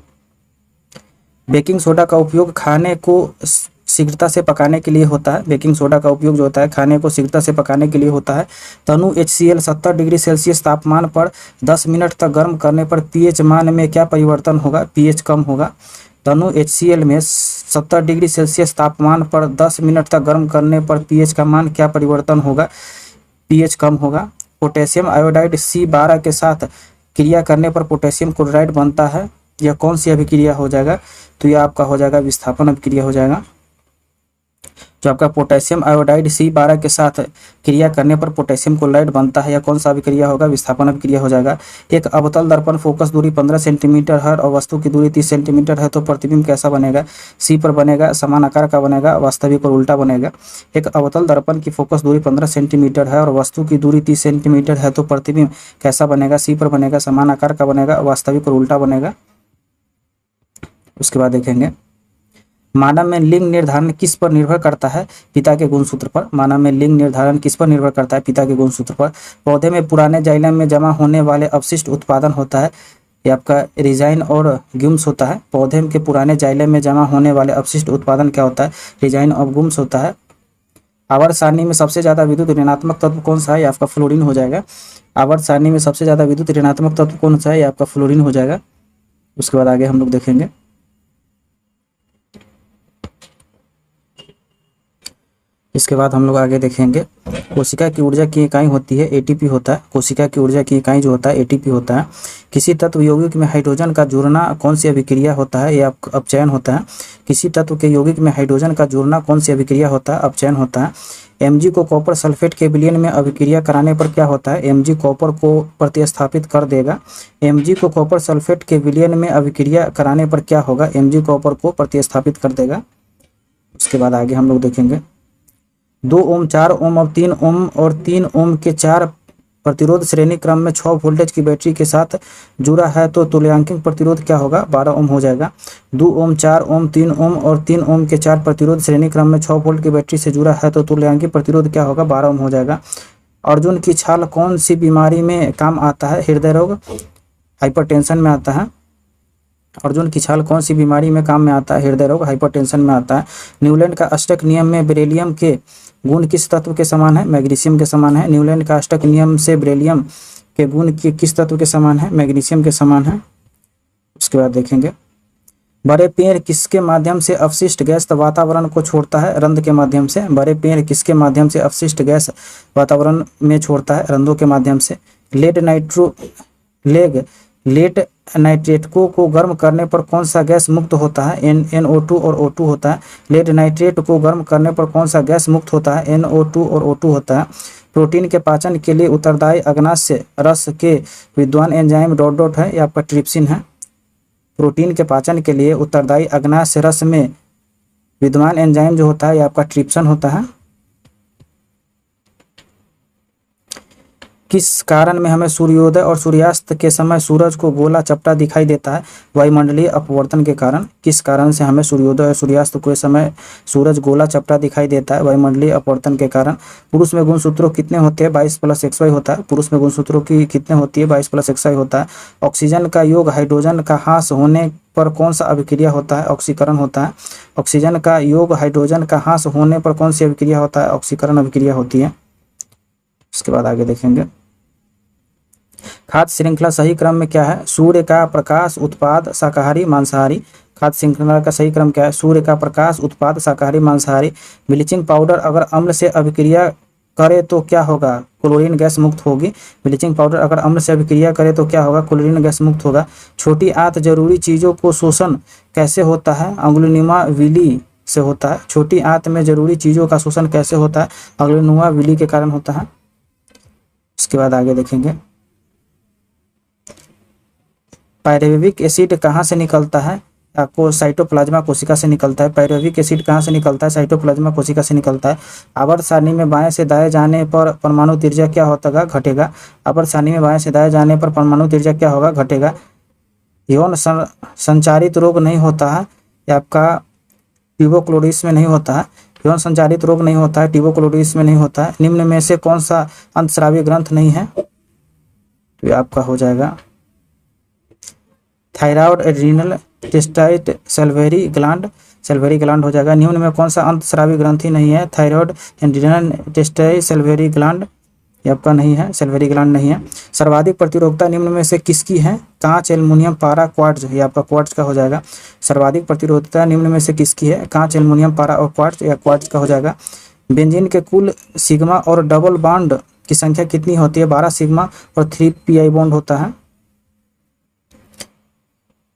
बेकिंग सोडा का उपयोग खाने को शीघ्रता से पकाने के लिए होता है। बेकिंग सोडा का उपयोग जो होता है खाने को शीघ्रता से पकाने के लिए होता है। तनु HCl 70 डिग्री सेल्सियस तापमान पर 10 मिनट तक गर्म करने पर पीएच मान में क्या परिवर्तन होगा? पीएच कम होगा। तनु HCl में 70 डिग्री सेल्सियस तापमान पर 10 मिनट तक गर्म करने पर पीएच का मान क्या परिवर्तन होगा? पीएच कम होगा। पोटेशियम आयोडाइड C12 के साथ क्रिया करने पर पोटेशियम क्लोराइड बनता है। यह कौन सी अभिक्रिया हो जाएगा? तो यह आपका हो जाएगा विस्थापन अभिक्रिया हो जाएगा। जो आपका पोटेशियम आयोडाइड C12 के साथ क्रिया करने पर पोटेशियम क्लोराइड बनता है, यह कौन सा अभिक्रिया होगा? विस्थापन अभिक्रिया हो जाएगा। एक अवतल दर्पण फोकस दूरी 15 सेंटीमीटर है और वस्तु की दूरी 30 सेंटीमीटर है तो प्रतिबिंब कैसा बनेगा? C पर बनेगा, समान आकार का बनेगा, वास्तविक और उल्टा बनेगा। एक अवतल दर्पण की फोकस दूरी 15 सेंटीमीटर है और वस्तु की दूरी 30 सेंटीमीटर है तो प्रतिबिंब कैसा बनेगा? C पर बनेगा, समान आकार का बनेगा, वास्तविक और उल्टा बनेगा। उसके बाद देखेंगे मानव में लिंग निर्धारण किस पर निर्भर करता है? पिता के गुणसूत्र पर। मानव में लिंग निर्धारण किस पर निर्भर करता है? पिता के गुणसूत्र पर। पौधे में पुराने जाइलम में जमा होने वाले अपशिष्ट उत्पादन होता है, ये आपका रिजाइन और ग्यूम्स होता है। पौधे के पुराने जाइलम में जमा होने वाले अपशिष्ट उत्पादन क्या होता है? रिजाइन और ग्यूम्स होता है। आवर्त सारणी में सबसे ज्यादा विद्युत ऋणात्मक तत्व कौन सा है? ये आपका फ्लोरीन हो जाएगा। आवर्त सारणी में सबसे ज्यादा विद्युत ऋणात्मक तत्व कौन सा है? ये आपका फ्लोरीन हो जाएगा। उसके बाद आगे हम लोग देखेंगे इसके बाद हम लोग आगे देखेंगे कोशिका की ऊर्जा की इकाई होती है एटीपी होता है। कोशिका की ऊर्जा की इकाई जो होता है एटीपी होता है। किसी तत्व यौगिक में हाइड्रोजन का जुड़ना कौन सी अभिक्रिया होता है? यह अपचयन होता है। किसी तत्व के यौगिक में हाइड्रोजन का जुड़ना कौन सी अभिक्रिया होता है? अपचयन होता है। Mg को कॉपर सल्फेट के विलयन में अभिक्रिया कराने पर क्या होता है? Mg कॉपर को प्रतिस्थापित कर देगा। Mg को कॉपर सल्फेट के विलयन में अभिक्रिया कराने पर क्या होगा? Mg कॉपर को प्रतिस्थापित कर देगा। उसके बाद आगे हम लोग देखेंगे 2 ओम 4 ओम और 3 ओम और 3 ओम के 4 प्रतिरोध श्रेणी क्रम में 6 वोल्टेज की बैटरी के साथ जुड़ा है तो तुल्यांकिक प्रतिरोध क्या होगा? 12 ओम हो जाएगा। 2 ओम 4 ओम 3 ओम और 3 ओम के 4 प्रतिरोध श्रेणी क्रम में 6 वोल्ट की बैटरी से जुड़ा है तो तुल्यांकिक प्रतिरोध क्या होगा? 12 ओम हो जाएगा। अर्जुन की छाल कौन सी बीमारी में काम आता है? हृदय रोग, हाइपरटेंशन में आता है। अर्जुन की छाल कौन सी बीमारी में काम में आता है? हृदय रोग, हाइपरटेंशन में आता है। न्यूलैंड का अष्टक नियम में बेरिलियम के गुण किस तत्व के समान है? मैग्नीशियम के समान है। न्यूलैंड का अष्टक नियम से बेरिलियम के गुण किस तत्व के समान है? मैग्नीशियम के समान है। उसके बाद देखेंगे बड़े पेड़ किसके माध्यम से अपशिष्ट गैस वातावरण को छोड़ता है? रंध्र के माध्यम से। बड़े पेड़ किसके माध्यम से अपशिष्ट गैस वातावरण में छोड़ता है? रंध्रों के माध्यम से। लेड नाइट्रेटों को गर्म करने पर कौन सा गैस मुक्त होता है? NO2 और O2 होता है। लेड नाइट्रेट को गर्म करने पर कौन सा गैस मुक्त होता है? NO2 और O2 होता है। प्रोटीन के पाचन के लिए उत्तरदायी अग्नाशय रस के विद्वान एंजाइम डॉट डॉट है, ये आपका ट्रिप्सिन है। प्रोटीन के पाचन के लिए उत्तरदायी अग्नाशय रस में विद्वान एंजाइम जो होता है ये आपका ट्रिप्सन होता है। किस कारण में हमें सूर्योदय और सूर्यास्त के समय सूरज को गोला चपटा दिखाई देता है? वायुमंडलीय अपवर्तन के कारण। किस कारण से हमें सूर्योदय और सूर्यास्त के समय सूरज गोला चपटा दिखाई देता है? वायुमंडलीय अपवर्तन के कारण। पुरुष में गुणसूत्रों कितने होते हैं? 22 + XY होता है। पुरुष में गुणसूत्रों की कितने होती है? 22 + XY होता है। ऑक्सीजन का योग हाइड्रोजन का ह्रास होने पर कौन सा अभिक्रिया होता है? ऑक्सीकरण होता है। ऑक्सीजन का योग हाइड्रोजन का ह्रास होने पर कौन सी अभिक्रिया होता है? ऑक्सीकरण अभिक्रिया होती है। उसके बाद आगे देखेंगे खाद्य श्रृंखला सही क्रम में क्या है? सूर्य का प्रकाश, उत्पाद, शाकाहारी, मांसाहारी। खाद्य श्रृंखला का सही क्रम क्या है? सूर्य का प्रकाश, उत्पाद, शाकाहारी, मांसाहारी। ब्लीचिंग पाउडर अगर अम्ल से अभिक्रिया करे तो क्या होगा? क्लोरीन गैस मुक्त होगी। ब्लीचिंग पाउडर अगर अम्ल से अभिक्रिया करे तो क्या होगा? क्लोरीन गैस मुक्त होगा। छोटी आंत जरूरी चीजों को शोषण कैसे होता है? अंगुलिनुमा विली से होता है। छोटी आंत में जरूरी चीजों का शोषण कैसे होता है? अंगुलिनुमा विली के कारण होता है। उसके बाद आगे देखेंगे पायरुविक एसिड कहाँ से निकलता है? आपको साइटोप्लाज्मा कोशिका से निकलता है। पायरुविक एसिड कहाँ से निकलता है? साइटोप्लाज्मा कोशिका से निकलता है। आवर्त सारणी में बाएं से दाएं जाने पर परमाणु त्रिज्या क्या होगा? घटेगा। आवर्त सारणी में बाएं से दाएं जाने पर परमाणु त्रिज्या क्या होगा? घटेगा। यौन संचारित रोग नहीं होता है, ये आपका ट्यूबरकुलोसिस में नहीं होता है। यौन संचारित रोग नहीं होता है, ट्यूबरकुलोसिस में नहीं होता है। निम्न में से कौन सा अंतस्रावी ग्रंथ नहीं है? तो ये आपका हो जाएगा थायराइड, एड्रीनल, टेस्टाइट, सल्वरी ग्लैंड हो जाएगा। निम्न में कौन सा अंतस्रावी ग्रंथि नहीं है? थायराइड, एड्रीनल, टेस्टाइट, सल्वरी ग्लैंड, ये आपका नहीं है, सल्वरी ग्लैंड नहीं है। सर्वाधिक प्रतिरोधकता निम्न में से किसकी है? कांच, एल्युमिनियम, पारा, क्वार्ट्ज, ये आपका क्वार्ट्ज का हो जाएगा। सर्वाधिक प्रतिरोधकता निम्न में से किसकी है? कांच, एल्युमिनियम, पारा और क्वार्ट्ज, या क्वार्ट्ज का हो जाएगा। बेंजीन के कुल सिग्मा और डबल बॉन्ड की संख्या कितनी होती है? 12 सिग्मा और 3 पी बॉन्ड होता है।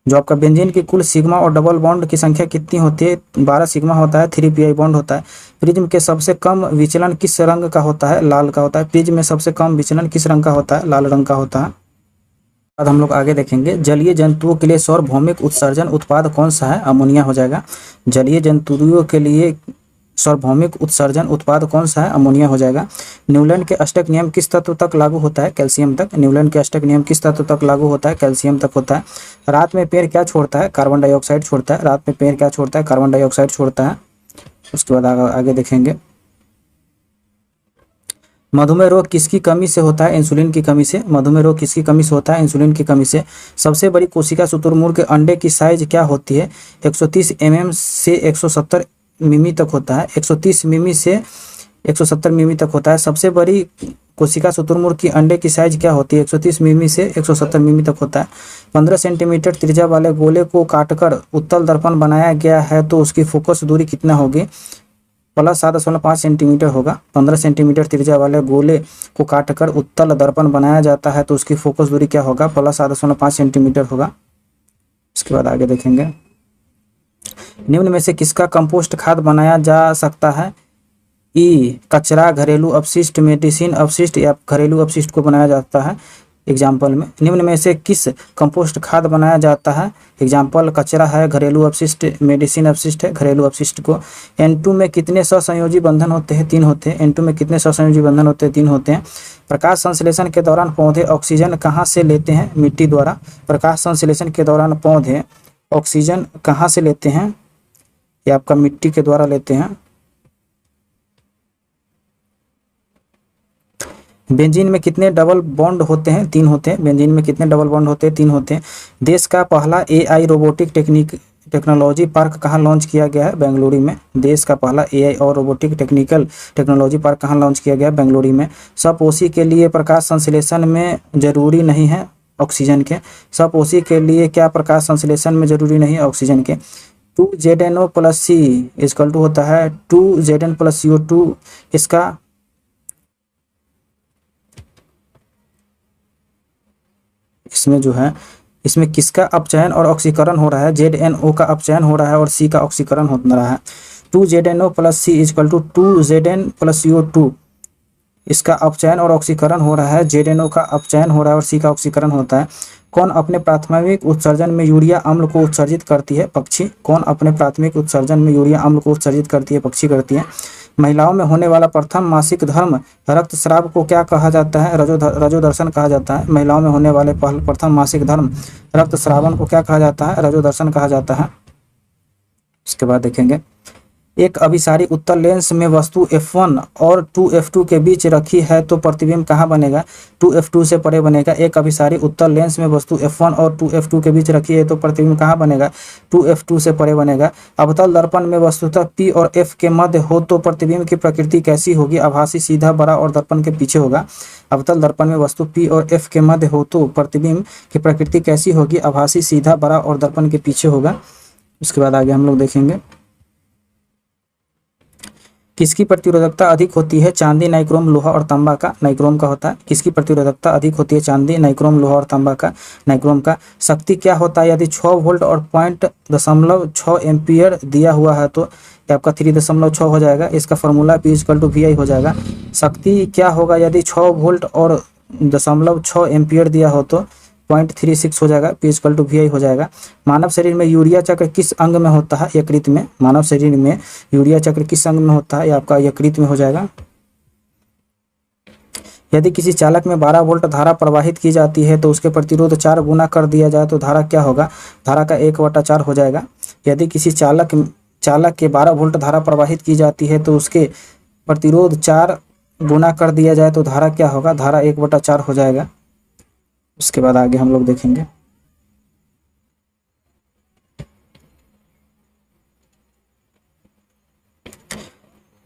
जो आपका बेंजीन की कुल सिग्मा और डबल बॉन्ड की संख्या कितनी होती है? 12 सिग्मा होता है, 3 पी बॉन्ड होता है। प्रिज्म के सबसे कम विचलन किस रंग का होता है? लाल का होता है। प्रिज्म में सबसे कम विचलन किस रंग का होता है? लाल रंग का होता है। अब हम लोग आगे देखेंगे, जलीय जंतुओं के लिए सार्वभौमिक उत्सर्जन उत्पाद कौन सा है? अमोनिया हो जाएगा। जलीय जंतुओं के लिए सार्वभौमिक उत्सर्जन उत्पाद कौन सा है? अमोनिया हो जाएगा। न्यूलैंड के अष्टक नियम किस तत्व तक लागू होता है? कैल्शियम तक। न्यूलैंड के अष्टक नियम किस तत्व तक लागू होता है? कैल्शियम तक होता है। रात में पेड़ क्या छोड़ता है? कार्बन डाइऑक्साइड छोड़ता है। रात में पेड़ क्या छोड़ता है? कार्बन डाइऑक्साइड छोड़ता है। उसके बाद आगे देखेंगे, मधुमेह रोग किसकी कमी से होता है? इंसुलिन की कमी से। मधुमेह रोग किसकी कमी से होता है? इंसुलिन की कमी से। सबसे बड़ी कोशिका शुतुरमुर्ग के अंडे की साइज क्या होती है? 130 से 170 मिमी तक होता है। 130 मिमी से 170 मिमी तक होता है। सबसे बड़ी कोशिका शुतुरमुर्ग की अंडे की साइज क्या होती है? 130 मिमी से 170 मिमी तक होता है। 15 सेंटीमीटर त्रिज्या वाले गोले को काटकर उत्तल दर्पण बनाया गया है तो उसकी फोकस दूरी कितना होगी? प्लस 7.5 सेंटीमीटर होगा। 15 सेंटीमीटर त्रिज्या वाले गोले को काटकर उत्तल दर्पण बनाया जाता है तो उसकी फोकस दूरी क्या होगा? प्लस 7.5 सेंटीमीटर होगा। इसके बाद आगे देखेंगे, निम्न में से किसका कंपोस्ट खाद बनाया जा सकता है? ई कचरा, घरेलू अपशिष्ट, मेडिसिन अपशिष्ट, या घरेलू अपशिष्ट को बनाया जाता है। एग्जाम्पल में निम्न में से किस कंपोस्ट खाद बनाया जाता है? एग्जाम्पल कचरा है, घरेलू अपशिष्ट, मेडिसिन अपशिष्ट है, घरेलू अपशिष्ट को। N2 में कितने सहसंयोजी बंधन होते हैं? 3 होते हैं। N2 में कितने सहसंयोजी बंधन होते हैं? 3 होते हैं। प्रकाश संश्लेषण के दौरान पौधे ऑक्सीजन कहाँ से लेते हैं? मिट्टी द्वारा। प्रकाश संश्लेषण के दौरान पौधे ऑक्सीजन कहाँ से लेते हैं? ये आपका मिट्टी के द्वारा लेते हैं। बेंजीन में कितने डबल बॉन्ड होते हैं? 3 होते हैं। बेंजीन में कितने डबल बॉन्ड होते हैं? 3 होते हैं। देश का पहला AI रोबोटिक टेक्नोलॉजी पार्क कहाँ लॉन्च किया गया है? बेंगलुरु में। देश का पहला AI और रोबोटिक टेक्नोलॉजी पार्क कहाँ लॉन्च किया गया है? बेंगलुरु में। सपोषी के लिए प्रकाश संश्लेषण में जरूरी नहीं है ऑक्सीजन के। सपोषी के लिए क्या प्रकाश संश्लेषण में जरूरी नहीं है? ऑक्सीजन के। 2ZNO + C = होता है 2Zn + CO2। इसमें जो है, इसमें किसका अपचयन और ऑक्सीकरण हो रहा है? ZNO का अपचयन हो रहा है और C का ऑक्सीकरण हो रहा है। 2ZNO + C = 2Zn + CO2। इसका अपचयन और ऑक्सीकरण हो रहा है। ZNO का अपचयन हो रहा है और C का ऑक्सीकरण होता है। कौन अपने प्राथमिक उत्सर्जन में यूरिया अम्ल को उत्सर्जित करती है? पक्षी। कौन अपने प्राथमिक उत्सर्जन में यूरिया अम्ल को उत्सर्जित करती है? पक्षी करती है। महिलाओं में होने वाला प्रथम मासिक धर्म रक्तस्राव को क्या कहा जाता है? रजोदर्शन कहा जाता है। महिलाओं में होने वाले प्रथम मासिक धर्म रक्तस्रावन को क्या कहा जाता है? रजोदर्शन कहा जाता है। उसके बाद देखेंगे, एक अभिसारी उत्तल लेंस में वस्तु f1 और 2f2 के बीच रखी है तो प्रतिबिंब कहाँ बनेगा? 2f2 से परे बनेगा। एक अभिसारी उत्तल लेंस में वस्तु f1 और 2f2 के बीच रखी है तो प्रतिबिंब कहाँ बनेगा? 2f2 से परे बनेगा। अवतल दर्पण में वस्तुतः P और F के मध्य हो तो प्रतिबिंब की प्रकृति कैसी होगी? आभासी, सीधा, बड़ा और दर्पण के पीछे होगा। अवतल दर्पण में वस्तु P और F के मध्य हो तो प्रतिबिंब की प्रकृति कैसी होगी? आभासी, सीधा, बड़ा और दर्पण के पीछे होगा। उसके बाद आगे हम लोग देखेंगे, किसकी प्रतिरोधकता अधिक होती है? चांदी, नाइक्रोम, लोहा और तांबा का। नाइक्रोम का होता है। किसकी प्रतिरोधकता अधिक होती है? चांदी, नाइक्रोम, लोहा और तांबा का। नाइक्रोम का। शक्ति क्या होता है यदि 6 वोल्ट और 0.6 एम्पियर दिया हुआ है तो? आपका 3.6 हो जाएगा। इसका फॉर्मूला P = VI हो जाएगा। शक्ति क्या होगा यदि 6 वोल्ट और 0.6 एम्पियर दिया हो तो? 0.36 हो जाएगा। P = VI हो जाएगा। मानव शरीर में यूरिया चक्र किस अंग में होता है? यकृत में। मानव शरीर में यूरिया चक्र किस अंग में होता है? ये आपका यकृत में हो जाएगा। यदि किसी चालक में 12 वोल्ट धारा प्रवाहित की जाती है तो उसके प्रतिरोध 4 गुना कर दिया जाए तो धारा क्या होगा? धारा का 1/4 हो जाएगा। यदि किसी चालक के 12 वोल्ट धारा प्रवाहित की जाती है तो उसके प्रतिरोध 4 गुना कर दिया जाए तो धारा क्या होगा? धारा 1/4 हो जाएगा। उसके बाद आगे हम लोग देखेंगे,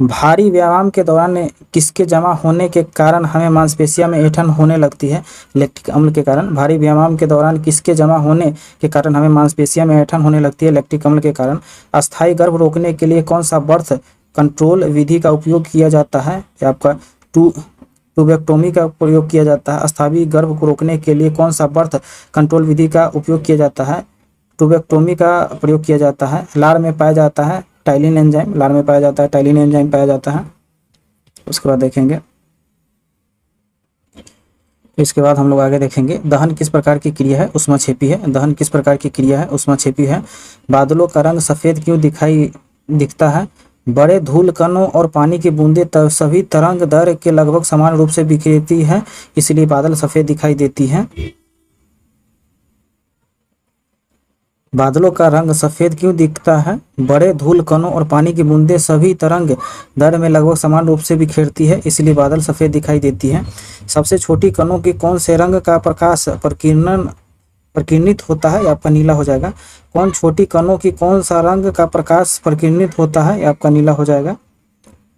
भारी व्यायाम के दौरान किसके जमा होने के कारण हमें मांसपेशियों में ऐंठन होने लगती है? लैक्टिक अम्ल के कारण। भारी व्यायाम के दौरान किसके जमा होने के कारण हमें मांसपेशियों में ऐंठन होने लगती है? लैक्टिक अम्ल के कारण। अस्थायी गर्भ रोकने के लिए कौन सा बर्थ कंट्रोल विधि का उपयोग किया जाता है? ये आपका ट्यूबेक्टोमी का प्रयोग किया जाता है। अस्थायी गर्भ को रोकने के लिए कौन सा बर्थ कंट्रोल विधि का उपयोग किया जाता है? ट्यूबेक्टोमी का प्रयोग किया जाता है। लार में पाया जाता है टाइलिन एंजाइम, लार में पाया जाता है टाइलिन एंजाइम पाया जाता है। उसके बाद देखेंगे, इसके बाद हम लोग आगे देखेंगे दहन किस प्रकार की क्रिया है? ऊष्माक्षेपी है। दहन किस प्रकार की क्रिया है? ऊष्माक्षेपी है। बादलों का रंग सफ़ेद क्यों दिखता है? बड़े धूल कणों और पानी की बूंदें सभी तरंग दैर्घ्य के लगभग समान रूप से बिखरती है, इसलिए बादल सफ़ेद दिखाई देती हैं। बादलों का रंग सफ़ेद क्यों दिखता है? बड़े धूल कणों और पानी की बूंदें सभी तरंग दैर्घ्य में लगभग समान रूप से बिखेरती है, इसलिए बादल सफ़ेद दिखाई देती हैं। सबसे छोटी कणों की कौन से रंग का प्रकाश प्रकीर्णित होता है? आपका नीला हो जाएगा। कौन छोटी कणों की कौन सा रंग का प्रकाश प्रकीर्णित होता है? आपका नीला हो जाएगा।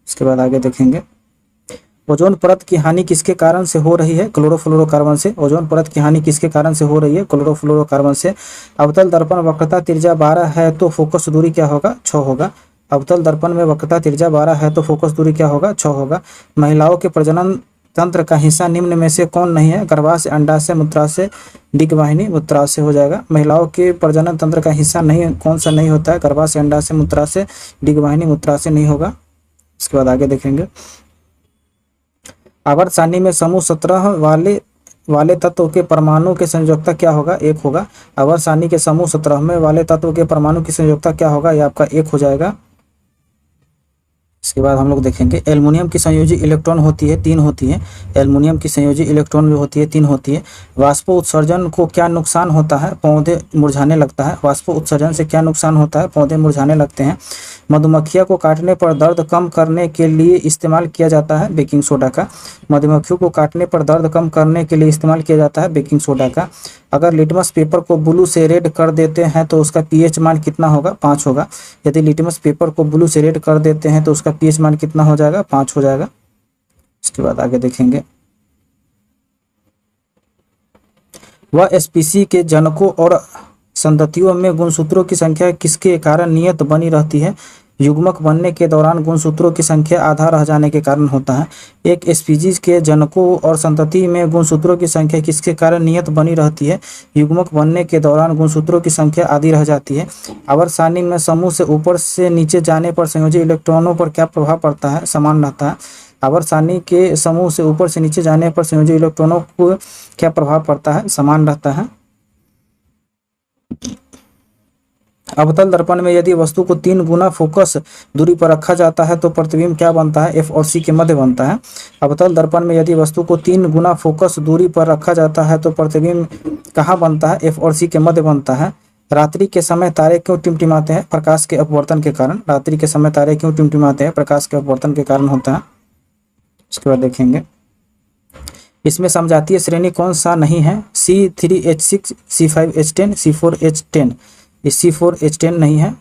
इसके बाद आगे देखेंगे, ओजोन परत की हानि किसके कारण से हो रही है? क्लोरोफ्लोरोकार्बन से। ओजोन परत की हानि किसके कारण से हो रही है? क्लोरोफ्लोरोकार्बन से। अवतल दर्पण वक्रता त्रिज्या 12 है तो फोकस दूरी क्या होगा? 6 होगा। अवतल दर्पण में वक्रता त्रिज्या 12 है तो फोकस दूरी क्या होगा? 6 होगा। महिलाओं के प्रजनन तंत्र का हिस्सा निम्न में से कौन नहीं है? गर्भाशय, अंडाशय, मूत्राशय, डिगवाहिनी। मूत्राशय हो जाएगा। महिलाओं के प्रजनन तंत्र का हिस्सा नहीं, कौन सा नहीं होता है? गर्भाशय, अंडाशय, मूत्राशय, डिगवाहिनी। मूत्राशय नहीं होगा। इसके बाद आगे देखेंगे, आवर्त सारणी में समूह 17 वाले तत्व के परमाणु की संयोजकता क्या होगा? 1 होगा। आवर्त सारणी के समूह 17 में वाले तत्व के परमाणु की संयोजकता क्या होगा? ये आपका 1 हो जाएगा। इसके बाद हम लोग देखेंगे, एल्युमिनियम की संयोजी इलेक्ट्रॉन होती है 3 होती है। एल्युमिनियम की संयोजी इलेक्ट्रॉन जो होती है 3 होती है। वाष्प उत्सर्जन को क्या नुकसान होता है? पौधे मुरझाने लगता है। वाष्प उत्सर्जन से क्या नुकसान होता है? पौधे मुरझाने लगते हैं। मधुमक्खियों को काटने पर दर्द कम करने के लिए इस्तेमाल किया जाता है बेकिंग सोडा का। मधुमक्खियों को काटने पर दर्द कम करने के लिए इस्तेमाल किया जाता है बेकिंग सोडा का। अगर लिटमस पेपर को ब्लू से रेड कर देते हैं तो उसका पीएच मान कितना होगा? 5 होगा। यदि लिटमस पेपर को ब्लू से रेड कर देते हैं तो उसका पीएच मान कितना हो जाएगा? 5 हो जाएगा। इसके बाद आगे देखेंगे, वह स्पीसी के जनकों और संततियों में गुणसूत्रों की संख्या किसके कारण नियत बनी रहती है? युग्मक बनने के दौरान गुणसूत्रों की संख्या आधा रह जाने के कारण होता है। एक स्पीसीज के जनकों और संतति में गुणसूत्रों की संख्या किसके कारण नियत बनी रहती है? युग्मक बनने के दौरान गुणसूत्रों की संख्या आधी रह जाती है। आवर्त सारणी में समूह से ऊपर से नीचे जाने पर संयोजी इलेक्ट्रॉनों पर क्या प्रभाव पड़ता है? समान रहता है। आवर्त सारणी के समूह से ऊपर से नीचे जाने पर संयोजी इलेक्ट्रॉनों को क्या प्रभाव पड़ता है? समान रहता है। अवतल दर्पण में यदि वस्तु को 3 गुना फोकस दूरी पर रखा जाता है तो प्रतिबिंब क्या बनता है? F और C के मध्य बनता है। अवतल दर्पण में यदि वस्तु को 3 गुना फोकस दूरी पर रखा जाता है तो प्रतिबिंब कहाँ बनता है? F और C के मध्य बनता है। रात्रि के समय तारे क्यों टिमटिमाते हैं? प्रकाश के अपवर्तन के कारण। रात्रि के समय तारे क्यों टिमटिमाते हैं? प्रकाश के अपवर्तन के कारण होता है। उसके बाद देखेंगे, इसमें समजातीय श्रेणी कौन सा नहीं है? C3H6, C5H10, C4H10। इस C4H10 नहीं है।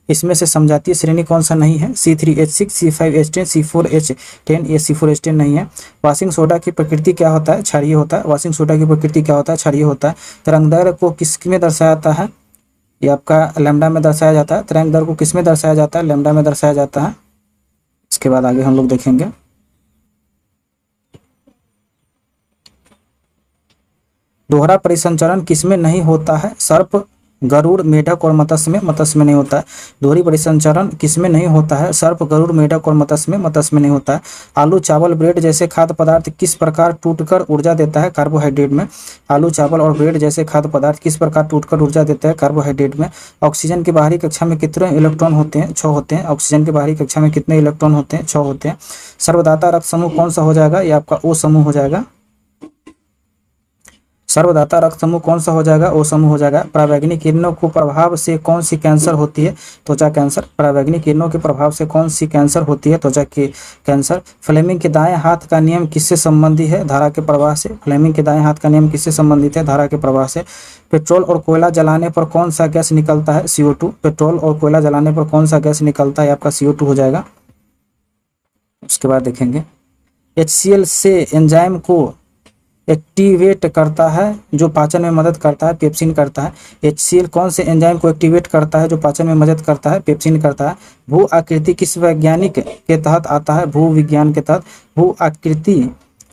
इसमें से समजातीय श्रेणी कौन सा नहीं है? C3H6, C5H10, C4H10। ये C4H10 नहीं है। वाशिंग सोडा की प्रकृति क्या होता है? क्षारीय होता है। वाशिंग सोडा की प्रकृति क्या होता है? क्षारीय होता है। तरंगदैर्घ्य को किस में दर्शाया जाता है? ये आपका लैम्डा में दर्शाया जाता है। तरंगदैर्घ्य को किस में दर्शाया जाता है? लैम्डा में दर्शाया जाता है। इसके बाद आगे हम लोग देखेंगे, दोहरा परिसंचरण किसमें नहीं होता है? सर्प, गरुड़, मेढक और मत्स्य में। मत्स्य में नहीं होता है। दोहरी परिसंचरण किसमें नहीं होता है? सर्प, गरुड़, मेढक और मत्स्य में नहीं होता है। आलू, चावल, ब्रेड जैसे खाद्य पदार्थ किस प्रकार टूटकर ऊर्जा देता है? कार्बोहाइड्रेट में। आलू, चावल और ब्रेड जैसे खाद्य पदार्थ किस प्रकार टूटकर ऊर्जा देता है? कार्बोहाइड्रेट में। ऑक्सीजन की बाहरी कक्षा में कितने इलेक्ट्रॉन होते हैं? 6 होते हैं। ऑक्सीजन की बाहरी कक्षा में कितने इलेक्ट्रॉन होते हैं? 6 होते हैं। सर्वदाता रक्त समूह कौन सा हो जाएगा? ये आपका O समूह हो जाएगा। सर्वदाता रक्त समूह कौन सा हो जाएगा? O समूह हो जाएगा। परावैंगनी किरणों को प्रभाव से कौन सी कैंसर होती है? त्वचा कैंसर। परावैंगनी किरणों के प्रभाव से कौन सी कैंसर होती है? त्वचा की कैंसर। फ्लेमिंग के दाएं हाथ का नियम किससे संबंधित है? धारा के प्रवाह से। फ्लेमिंग के दाएं हाथ का नियम किससे संबंधित है? धारा के प्रवाह से। पेट्रोल और कोयला जलाने पर कौन सा गैस निकलता है? CO2। पेट्रोल और कोयला जलाने पर कौन सा गैस निकलता है? आपका CO2 हो जाएगा। उसके बाद देखेंगे HCl से एंजाइम को एक्टिवेट करता है जो पाचन में मदद करता है, पेप्सिन करता है। HCl कौन से एंजाइम को एक्टिवेट करता है जो पाचन में मदद करता है, पेप्सिन करता है। भू आकृति किस वैज्ञानिक के तहत आता है, भू विज्ञान के तहत। भू आकृति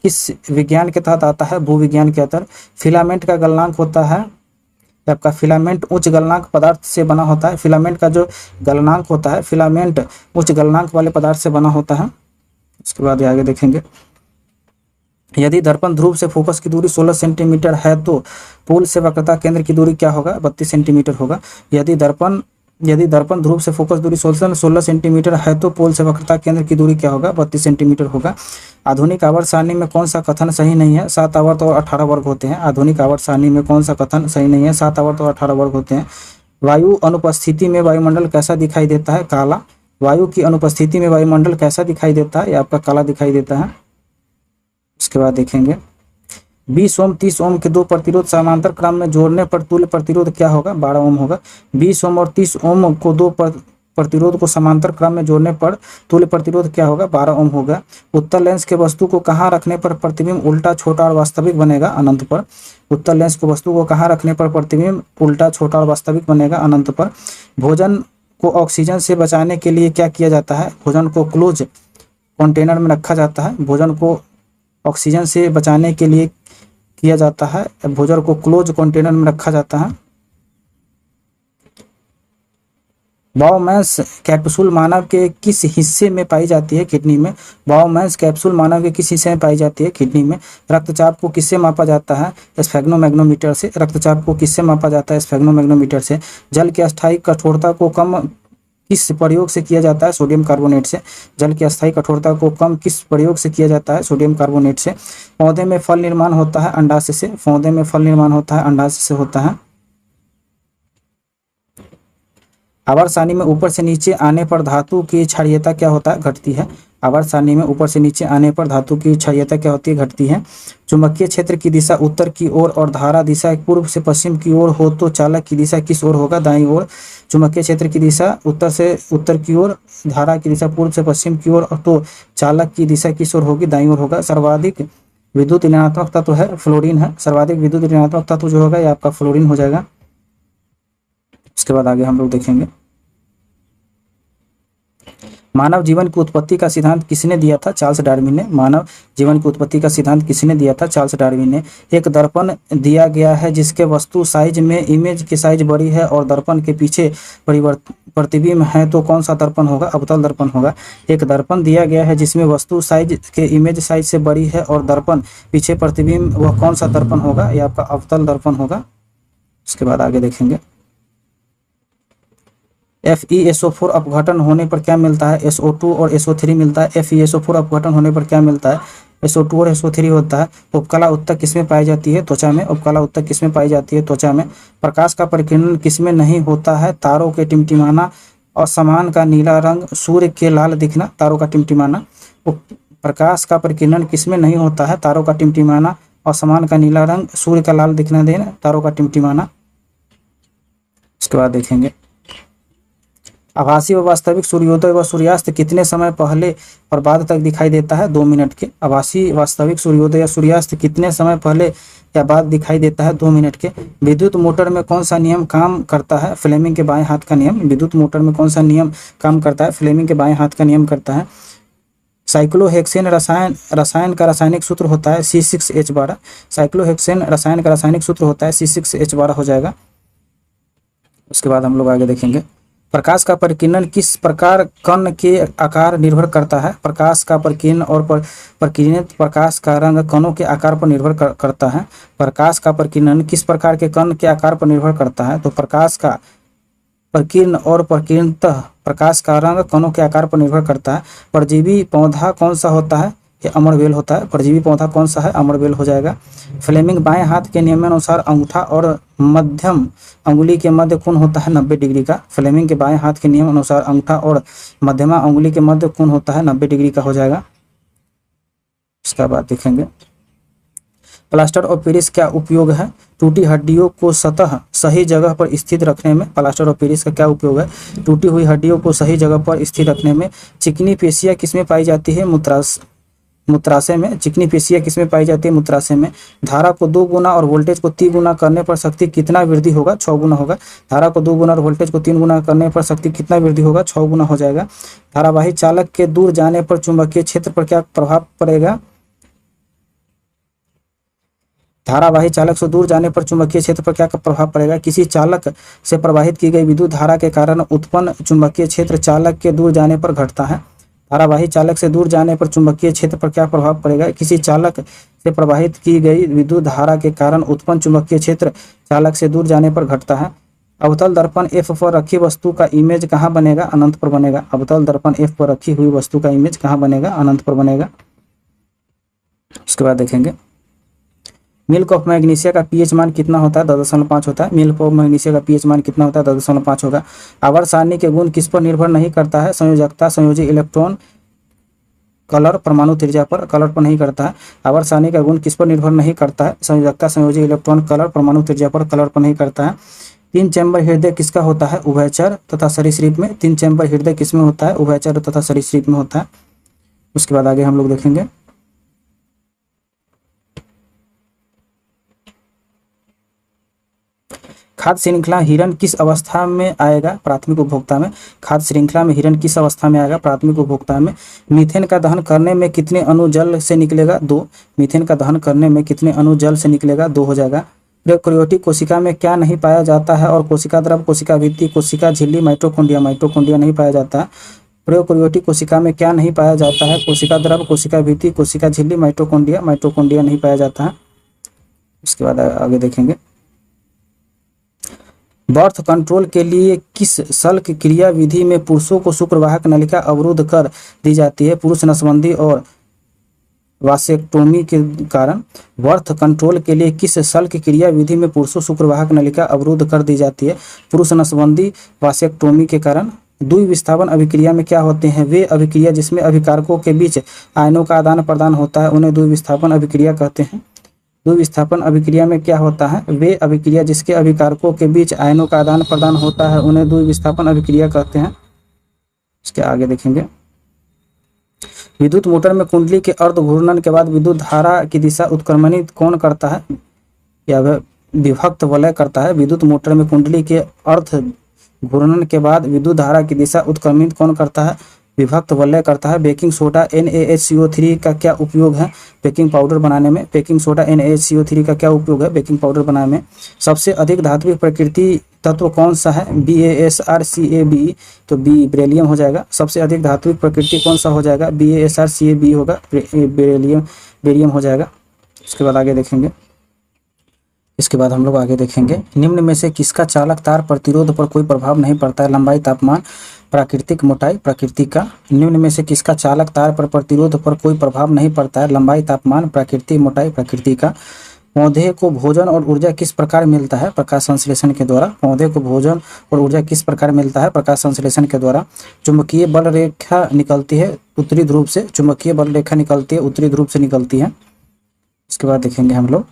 किस विज्ञान के तहत आता है, भू विज्ञान के तहत। फिलामेंट का गलनांक होता है, आपका फिलामेंट उच्च गलनांक पदार्थ से बना होता है। फिलामेंट का जो गलनांक होता है, फिलामेंट उच्च गलनांक वाले पदार्थ से बना होता है। उसके बाद आगे देखेंगे यदि दर्पण ध्रुव से फोकस की दूरी 16 सेंटीमीटर है तो पोल से वक्रता केंद्र की दूरी क्या होगा, 32 सेंटीमीटर होगा। यदि दर्पण ध्रुव से फोकस दूरी 16 सेंटीमीटर है तो पोल से वक्रता केंद्र की दूरी क्या होगा, 32 सेंटीमीटर होगा। आधुनिक आवर्त सारणी में कौन सा कथन सही नहीं है, 7 आवर्त और 18 वर्ग होते हैं। आधुनिक आवर्त सारणी में कौन सा कथन सही नहीं है, 7 आवर्त और 18 वर्ग होते हैं। वायु अनुपस्थिति में वायुमंडल कैसा दिखाई देता है, काला। वायु की अनुपस्थिति में वायुमंडल कैसा दिखाई देता है, ये आपका काला दिखाई देता है। उसके बाद देखेंगे 20 ओम 30 ओम के दो प्रतिरोध समांतर क्रम में जोड़ने पर तुल्य प्रतिरोध क्या होगा, 12 ओम होगा। 20 ओम और 30 ओम को दो प्रतिरोध को समांतर क्रम में जोड़ने पर तुल्य प्रतिरोध क्या होगा, 12 ओम होगा। उत्तल लेंस के वस्तु को कहाँ रखने पर प्रतिबिंब उल्टा छोटा और वास्तविक बनेगा, अनंत पर। उत्तल लेंस को वस्तु को कहाँ रखने पर प्रतिबिंब उल्टा छोटा और वास्तविक बनेगा, अनंत पर। भोजन को ऑक्सीजन से बचाने के लिए क्या किया जाता है, भोजन को क्लोज कंटेनर में रखा जाता है। भोजन को ऑक्सीजन से बचाने के लिए किया जाता है, भोजन को क्लोज कंटेनर में रखा जाता है। बायोमास कैप्सूल मानव के किस हिस्से में पाई जाती है, किडनी में। बायोमास कैप्सूल मानव के किस हिस्से में पाई जाती है, किडनी में। रक्तचाप को किससे मापा जाता है, स्फेग्नोमैग्नोमीटर से। रक्तचाप को किससे मापा जाता है, स्फेग्नोमैग्नोमीटर से। जल की अस्थायी कठोरता को कम किस प्रयोग से किया जाता है, सोडियम कार्बोनेट से। जल की अस्थायी कठोरता को कम किस प्रयोग से किया जाता है, सोडियम कार्बोनेट से। पौधे में फल निर्माण होता है अंडाशय से। पौधे में फल निर्माण होता है अंडाशय से होता है। आवर्त सारणी में ऊपर से नीचे आने पर धातु की क्षारीयता क्या होता है, घटती है। आवर्त सारणी में ऊपर से नीचे आने पर धातु की क्षारीयता क्या होती है, घटती है। चुंबकीय क्षेत्र की दिशा उत्तर की ओर और धारा दिशा पूर्व से पश्चिम की ओर हो तो चालक की दिशा किस ओर होगा, दाईं ओर। चुंबकीय क्षेत्र की दिशा उत्तर से उत्तर की ओर, धारा की दिशा पूर्व से पश्चिम की ओर, तो चालक की दिशा किस ओर होगी, दाईं ओर होगा। सर्वाधिक विद्युत ऋणात्मक तत्व है, फ्लोरीन है। सर्वाधिक विद्युत ऋणात्मक तत्व जो होगा ये आपका फ्लोरीन हो जाएगा। उसके बाद आगे हम लोग देखेंगे मानव जीवन की उत्पत्ति का सिद्धांत किसने दिया था, चार्ल्स डार्विन ने। मानव जीवन की उत्पत्ति का सिद्धांत किसने दिया था, चार्ल्स डार्विन ने। एक दर्पण दिया गया है जिसके वस्तु साइज में इमेज की साइज बड़ी है और दर्पण के पीछे प्रतिबिंब है तो कौन सा दर्पण होगा, अवतल दर्पण होगा। एक दर्पण दिया गया है जिसमें वस्तु साइज के इमेज साइज से बड़ी है और दर्पण पीछे प्रतिबिंब, वह कौन सा दर्पण होगा, यह आपका अवतल दर्पण होगा। उसके बाद आगे देखेंगे FeSO4 अपघटन होने पर क्या मिलता है, SO2 और SO3 मिलता है। FeSO4 अपघटन होने पर क्या मिलता है, SO2 और SO3 होता है। उपकला उत्तक किसमें पाई जाती है, त्वचा में। उपकला उत्तक किसमें पाई जाती है, त्वचा में। प्रकाश का परिकिरण किसमें नहीं होता है, तारों के टिमटिमाना और समान का नीला रंग, सूर्य के लाल दिखना, तारों का टिमटिमाना। प्रकाश का परिकिरण किसमें नहीं होता है, तारों का टिमटिमाना और समान का नीला रंग, सूर्य का लाल दिखना देना, तारों का टिमटिमाना। उसके बाद देखेंगे आभासी व वास्तविक सूर्योदय व सूर्यास्त कितने समय पहले और बाद तक दिखाई देता है, 2 मिनट के। आभासी वास्तविक सूर्योदय या सूर्यास्त कितने समय पहले या बाद दिखाई देता है, 2 मिनट के। विद्युत मोटर में कौन सा नियम काम करता है, फ्लेमिंग के बाएं हाथ का नियम। विद्युत मोटर में कौन सा नियम काम करता है, फ्लेमिंग के बाएं हाथ का नियम करता है। साइक्लोहेक्सेन रसायन का रासायनिक सूत्र होता है C6H12। साइक्लोहेक्सेन रसायन का रासायनिक सूत्र होता है C6H12 हो जाएगा। उसके बाद हम लोग आगे देखेंगे प्रकाश का परिकिरण किस प्रकार कण के आकार निर्भर करता है। प्रकाश का परिकिरण और परिकिरणित प्रकाश का रंग कणों के आकार पर निर्भर करता है। प्रकाश का परिकिरण किस प्रकार के कण के आकार पर निर्भर करता है, तो प्रकाश का परिकिरण और परिकिरणतः प्रकाश का रंग कणों के आकार पर निर्भर करता है। परजीवी पौधा कौन सा होता है, ये अमरबेल होता है। परजीवी पौधा कौन सा है, अमरबेल हो जाएगा। फ्लेमिंग बाएं हाथ के नियमानुसार अंगूठा और मध्यम अंगुली के मध्य कोण होता है 90 डिग्री का। फ्लेमिंग के बाएं हाथ के नियम अनुसार अंगूठा और मध्यमा अंगुली के मध्य कोण होता है 90 डिग्री का हो जाएगा। इसका बाद देखेंगे प्लास्टर ऑफ पेरिस क्या उपयोग है? टूटी हड्डियों को सतह सही जगह पर स्थित रखने में। प्लास्टर ऑफ पेरिस का क्या उपयोग है? टूटी हुई हड्डियों को सही जगह पर स्थित रखने में। चिकनी पेशियां किसमें पाई जाती है? मूत्राशय में। चिकनी पेशियां किसमें पाई जाती है? मूत्राशय में। धारा को 2 गुना और वोल्टेज को 3 गुना करने पर शक्ति कितना वृद्धि होगा? 6 गुना होगा। धारा को 2 गुना और वोल्टेज को 3 गुना करने पर शक्ति कितना वृद्धि होगा? 6 गुना हो जाएगा। धारावाही चालक के दूर जाने पर चुंबकीय क्षेत्र पर क्या प्रभाव पड़ेगा? धारावाही चालक से दूर जाने पर चुंबकीय क्षेत्र पर क्या प्रभाव पड़ेगा? किसी चालक से प्रवाहित की गई विद्युत धारा के कारण उत्पन्न चुंबकीय क्षेत्र चालक के दूर जाने पर घटता है। धारावाही चालक से दूर जाने पर चुंबकीय क्षेत्र पर क्या प्रभाव पड़ेगा? किसी चालक से प्रवाहित की गई विद्युत धारा के कारण उत्पन्न चुंबकीय क्षेत्र चालक से दूर जाने पर घटता है। अवतल दर्पण F पर रखी वस्तु का इमेज कहाँ बनेगा? अनंत पर बनेगा। अवतल दर्पण F पर रखी हुई वस्तु का इमेज कहाँ बनेगा? अनंत पर बनेगा। उसके बाद देखेंगे मिल्क ऑफ मैग्नीशिया का पीएच मान कितना होता है? 10.5 होता है। मिल्क ऑफ मैग्नीशिया का पीएच मान कितना होता है? 10.5 होगा। आवर्त सारणी के गुण किस पर निर्भर नहीं करता है? संयोजकता, संयोजी इलेक्ट्रॉन, कलर, परमाणु त्रिज्या पर। कलर पर नहीं करता है। आवर्त सारणी का गुण किस पर निर्भर नहीं करता है? संयोजकता, संयोजी इलेक्ट्रॉन, कलर, परमाणु त्रिज्या पर। कलर पर नहीं करता है। 3 चैम्बर हृदय किसका होता है? उभयचर तथा सरीसृप में। 3 चैम्बर हृदय किसमें होता है? उभयचर तथा सरीसृप में होता है। उसके बाद आगे हम लोग देखेंगे खाद्य श्रृंखला हिरण किस अवस्था में आएगा? प्राथमिक उपभोक्ता में। खाद्य श्रृंखला में हिरण किस अवस्था में आएगा? प्राथमिक उपभोक्ता में। मीथेन का दहन करने में कितने अणु जल से निकलेगा? 2। मीथेन का दहन करने में कितने अणु जल से निकलेगा? 2 हो जाएगा। प्रोकैरियोटिक कोशिका में क्या नहीं पाया जाता है? और कोशिका द्रव, कोशिका भित्ति, कोशिका झिल्ली, माइटोकॉन्ड्रिया। माइटोकॉन्ड्रिया नहीं पाया जाता है। प्रोकैरियोटिक कोशिका में क्या नहीं पाया जाता है? कोशिका द्रव, कोशिका भित्ति, कोशिका झिल्ली, माइटोकॉन्ड्रिया। माइटोकॉन्ड्रिया नहीं पाया जाता है। उसके बाद आगे देखेंगे बर्थ कंट्रोल के लिए किस शल्य क्रिया विधि में पुरुषों को शुक्रवाहक नलिका अवरुद्ध कर दी जाती है? पुरुष नसबंदी और वासेक्टोमी के कारण। बर्थ कंट्रोल के लिए किस शल्य क्रिया विधि में पुरुषों शुक्रवाहक नलिका अवरुद्ध कर दी जाती है? पुरुष नसबंदी, वासेक्टोमी के कारण। द्विविस्थापन अभिक्रिया में क्या होते हैं? वे अभिक्रिया जिसमें अभिकारकों के बीच आयनों का आदान प्रदान होता है उन्हें द्विविस्थापन अभिक्रिया कहते हैं। द्विविस्थापन अभिक्रिया में क्या होता है? वे अभिक्रिया जिसके अभिकारकों के बीच आयनों का आदान प्रदान होता है उन्हें द्विविस्थापन अभिक्रिया कहते हैं। इसके आगे देखेंगे विद्युत मोटर में कुंडली के अर्ध घूर्णन के बाद विद्युत धारा की दिशा उत्क्रमणी कौन करता है? या विभक्त वलय करता है। विद्युत मोटर में कुंडली के अर्ध घूर्णन के बाद विद्युत धारा की दिशा उत्क्रमित कौन करता है? विभक्त वलय करता है। बेकिंग सोडा NaHCO3 का क्या उपयोग है? बेकिंग पाउडर बनाने में। बेकिंग सोडा NaHCO3 का क्या उपयोग है? बेकिंग पाउडर बनाने में। सबसे अधिक धात्विक प्रकृति तत्व कौन सा है? BaSrCaBe। तो बी बेरिलियम हो जाएगा। सबसे अधिक धात्विक प्रकृति कौन सा हो जाएगा? BaSrCaBe होगा। बेरिलियम हो जाएगा। उसके बाद आगे देखेंगे इसके बाद हम लोग आगे देखेंगे निम्न में से किसका चालक तार प्रतिरोध पर कोई प्रभाव नहीं पड़ता है? लंबाई, तापमान, प्राकृतिक मोटाई, प्रकृति का। निम्न में से किसका चालक तार पर प्रतिरोध पर कोई प्रभाव नहीं पड़ता है? लंबाई, तापमान, प्राकृतिक मोटाई, प्रकृति का। पौधे को भोजन और ऊर्जा किस प्रकार मिलता है? प्रकाश संश्लेषण के द्वारा। पौधे को भोजन और ऊर्जा किस प्रकार मिलता है? प्रकाश संश्लेषण के द्वारा। चुंबकीय बल रेखा निकलती है उत्तरी ध्रुव से। चुंबकीय बल रेखा निकलती है उत्तरी ध्रुव से निकलती है। इसके बाद देखेंगे हम लोग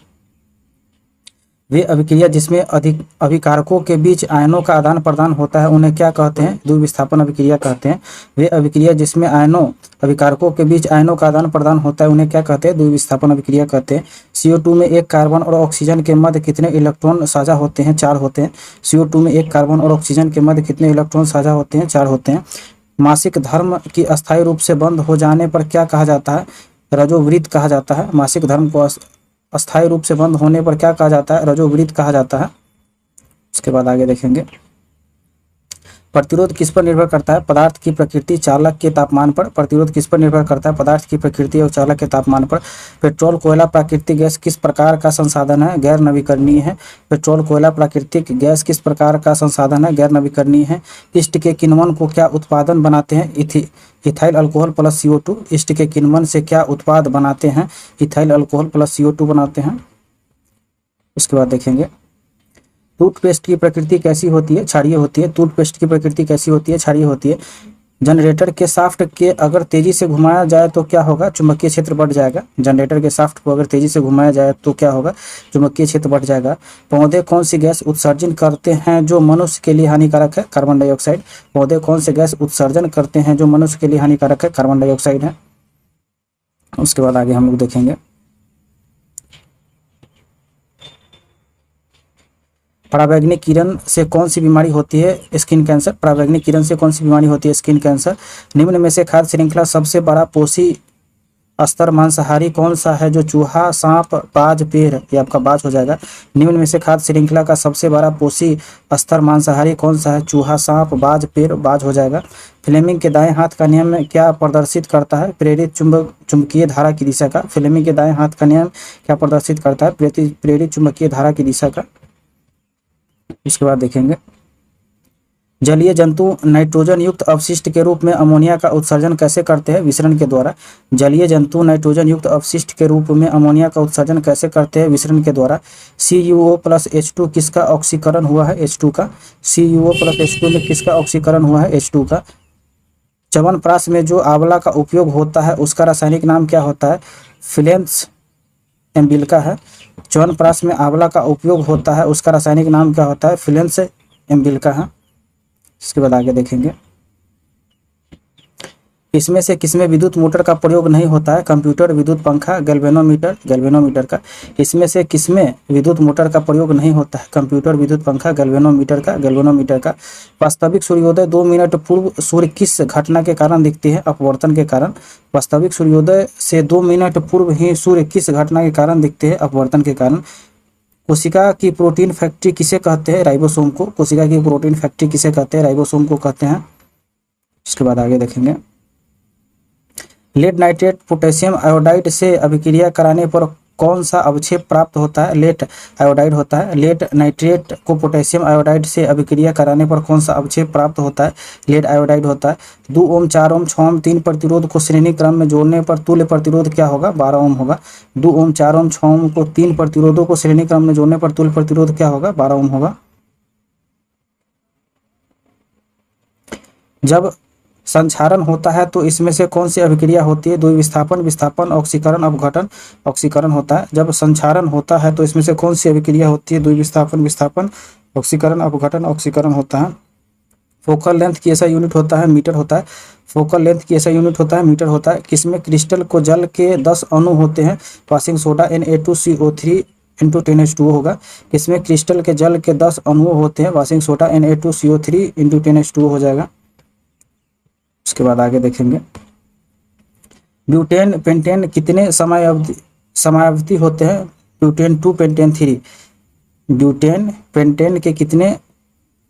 वे अभिक्रिया जिसमें अधिक अभिकारकों के बीच आयनों का आदान प्रदान होता है उन्हें क्या कहते हैं? द्विविस्थापन अभिक्रिया कहते हैं। वे अभिक्रिया जिसमें अभिकारकों के बीच आयनों का आदान प्रदान होता है उन्हें क्या कहते हैं? द्विविस्थापन अभिक्रिया कहते हैं। CO2 में एक कार्बन और ऑक्सीजन के मध्य कितने इलेक्ट्रॉन साझा होते हैं? 4 होते हैं। CO2 में एक कार्बन और ऑक्सीजन के मध्य कितने इलेक्ट्रॉन साझा होते हैं? 4 होते हैं। मासिक धर्म की अस्थायी रूप से बंद हो जाने पर क्या कहा जाता है? रजोवृत्त कहा जाता है। मासिक धर्म को अस्थायी रूप से बंद होने पर क्या कहा जाता है? रजोवृत्त कहा जाता है। उसके बाद आगे देखेंगे प्रतिरोध किस पर निर्भर करता है? पदार्थ की प्रकृति, चालक के तापमान पर। प्रतिरोध किस पर निर्भर करता है? पदार्थ की प्रकृति और चालक के तापमान पर। पेट्रोल, कोयला प्राकृतिक गैस किस प्रकार का संसाधन है? गैर नवीकरणीय है। पेट्रोल, कोयला प्राकृतिक गैस किस प्रकार का संसाधन है? गैर नवीकरणीय है। ईस्ट के किण्वन को क्या उत्पादन बनाते हैं? Ethyl alcohol plus CO2। East के किण्वन से क्या उत्पाद बनाते हैं? इथाइल अल्कोहल प्लस CO2 बनाते हैं। उसके बाद देखेंगे टूथपेस्ट की प्रकृति कैसी होती है? क्षारीय होती है। टूथपेस्ट की प्रकृति कैसी होती है? क्षारीय होती है। जनरेटर के शाफ्ट के अगर तेजी से घुमाया जाए तो क्या होगा, चुंबकीय क्षेत्र बढ़ जाएगा। जनरेटर के शाफ्ट को अगर तेजी से घुमाया जाए तो क्या होगा, चुंबकीय क्षेत्र बढ़ जाएगा। पौधे कौन सी गैस उत्सर्जन करते हैं जो मनुष्य के लिए हानिकारक है, कार्बन डाइऑक्साइड। पौधे कौन से गैस उत्सर्जन करते हैं जो मनुष्य के लिए हानिकारक है, कार्बन डाइऑक्साइड है। उसके बाद आगे हम लोग देखेंगे पराबैंगनी किरण से कौन सी बीमारी होती है, स्किन कैंसर। पराबैंगनी किरण से कौन सी बीमारी होती है, स्किन कैंसर। निम्न में से खाद्य श्रृंखला सबसे बड़ा पोषी स्तर मांसाहारी कौन सा है, जो चूहा, सांप, बाज, पेड़। ये आपका बाज हो जाएगा। निम्न में से खाद्य श्रृंखला का सबसे बड़ा पोषी स्तर मांसाहारी कौन सा है, चूहा, सांप, बाज, पेड़। बाज हो जाएगा। फ्लेमिंग के दाएं हाथ का नियम क्या प्रदर्शित करता है, प्रेरित चुंबकीय धारा की दिशा का। फ्लेमिंग के दाएं हाथ का नियम क्या प्रदर्शित करता है, प्रेरित चुंबकीय धारा की दिशा का। इसके बाद देखेंगे जलीय जंतु नाइट्रोजन युक्त अपशिष्ट के रूप में अमोनिया का उत्सर्जन कैसे करते हैं, विसरण के द्वारा। जलीय जंतु नाइट्रोजन युक्त अपशिष्ट के रूप में अमोनिया का उत्सर्जन कैसे करते हैं, विसरण के द्वारा। CuO+H2 किसका ऑक्सीकरण हुआ है, H2 का। CuO+H2 में किसका ऑक्सीकरण हुआ है, H2 का। च्यवनप्राश में जो आंवला का उपयोग होता है उसका रासायनिक नाम क्या होता है, फिलेंस एम्बिलिका है। च्यवनप्राश में आंवला का उपयोग होता है उसका रासायनिक नाम क्या होता है, फिलेंस एम्बिलिका है। इसके बाद आगे देखेंगे इसमें से किसमें विद्युत मोटर का प्रयोग नहीं होता है, कंप्यूटर, विद्युत पंखा, गैल्वेनोमीटर का। इसमें से किसमें विद्युत मोटर का प्रयोग नहीं होता है, कंप्यूटर, विद्युत पंखा, गैल्वेनोमीटर का। वास्तविक सूर्योदय 2 मिनट पूर्व सूर्य किस घटना के कारण दिखती है, अपवर्तन के कारण। वास्तविक सूर्योदय से 2 मिनट पूर्व ही सूर्य किस घटना के कारण दिखते हैं, अपवर्तन के कारण। कोशिका की प्रोटीन फैक्ट्री किसे कहते हैं, राइबोसोम को। कोशिका की प्रोटीन फैक्ट्री किसे कहते हैं, राइबोसोम को कहते हैं। इसके बाद आगे देखेंगे लेड नाइट्रेट पोटेशियम आयोडाइड से अभिक्रिया कराने पर कौन सा अवक्षेप प्राप्त होता है, लेड आयोडाइड होता है। लेड नाइट्रेट को पोटेशियम आयोडाइड से अभिक्रिया कराने पर कौन सा अवक्षेप प्राप्त होता है, लेड आयोडाइड होता है। 2 ओम, 4 ओम, 6 ओम 3 प्रतिरोध को श्रेणी क्रम में जोड़ने पर तुल्य प्रतिरोध क्या होगा, 12 ओम होगा। 2 ओम, 4 ओम, 6 ओम को 3 प्रतिरोधों को श्रेणी क्रम में जोड़ने पर तुल्य प्रतिरोध क्या होगा, 12 ओम होगा। जब संक्षारण होता है तो इसमें से कौन सी अभिक्रिया होती है, द्विविस्थापन, विस्थापन, ऑक्सीकरण, अपघटन। ऑक्सीकरण होता है। जब संक्षारण होता है तो इसमें से कौन सी अभिक्रिया होती है, द्विविस्थापन, विस्थापन, ऑक्सीकरण, अपघटन। ऑक्सीकरण होता है। फोकल लेंथ की ऐसा यूनिट होता है, मीटर होता है। फोकल लेंथ की ऐसा यूनिट होता है, मीटर होता है। किसमें क्रिस्टल को जल के 10 अणु होते हैं, washing soda Na2CO3 into 10H2O होगा। किसमें क्रिस्टल के जल के 10 अणु होते हैं, washing soda Na2CO3 into 10H2O हो जाएगा। उसके बाद आगे देखेंगे ब्यूटेन पेंटेन कितने समयावधि होते हैं, ब्यूटेन 2 पेंटेन 3। ब्यूटेन पेंटेन के कितने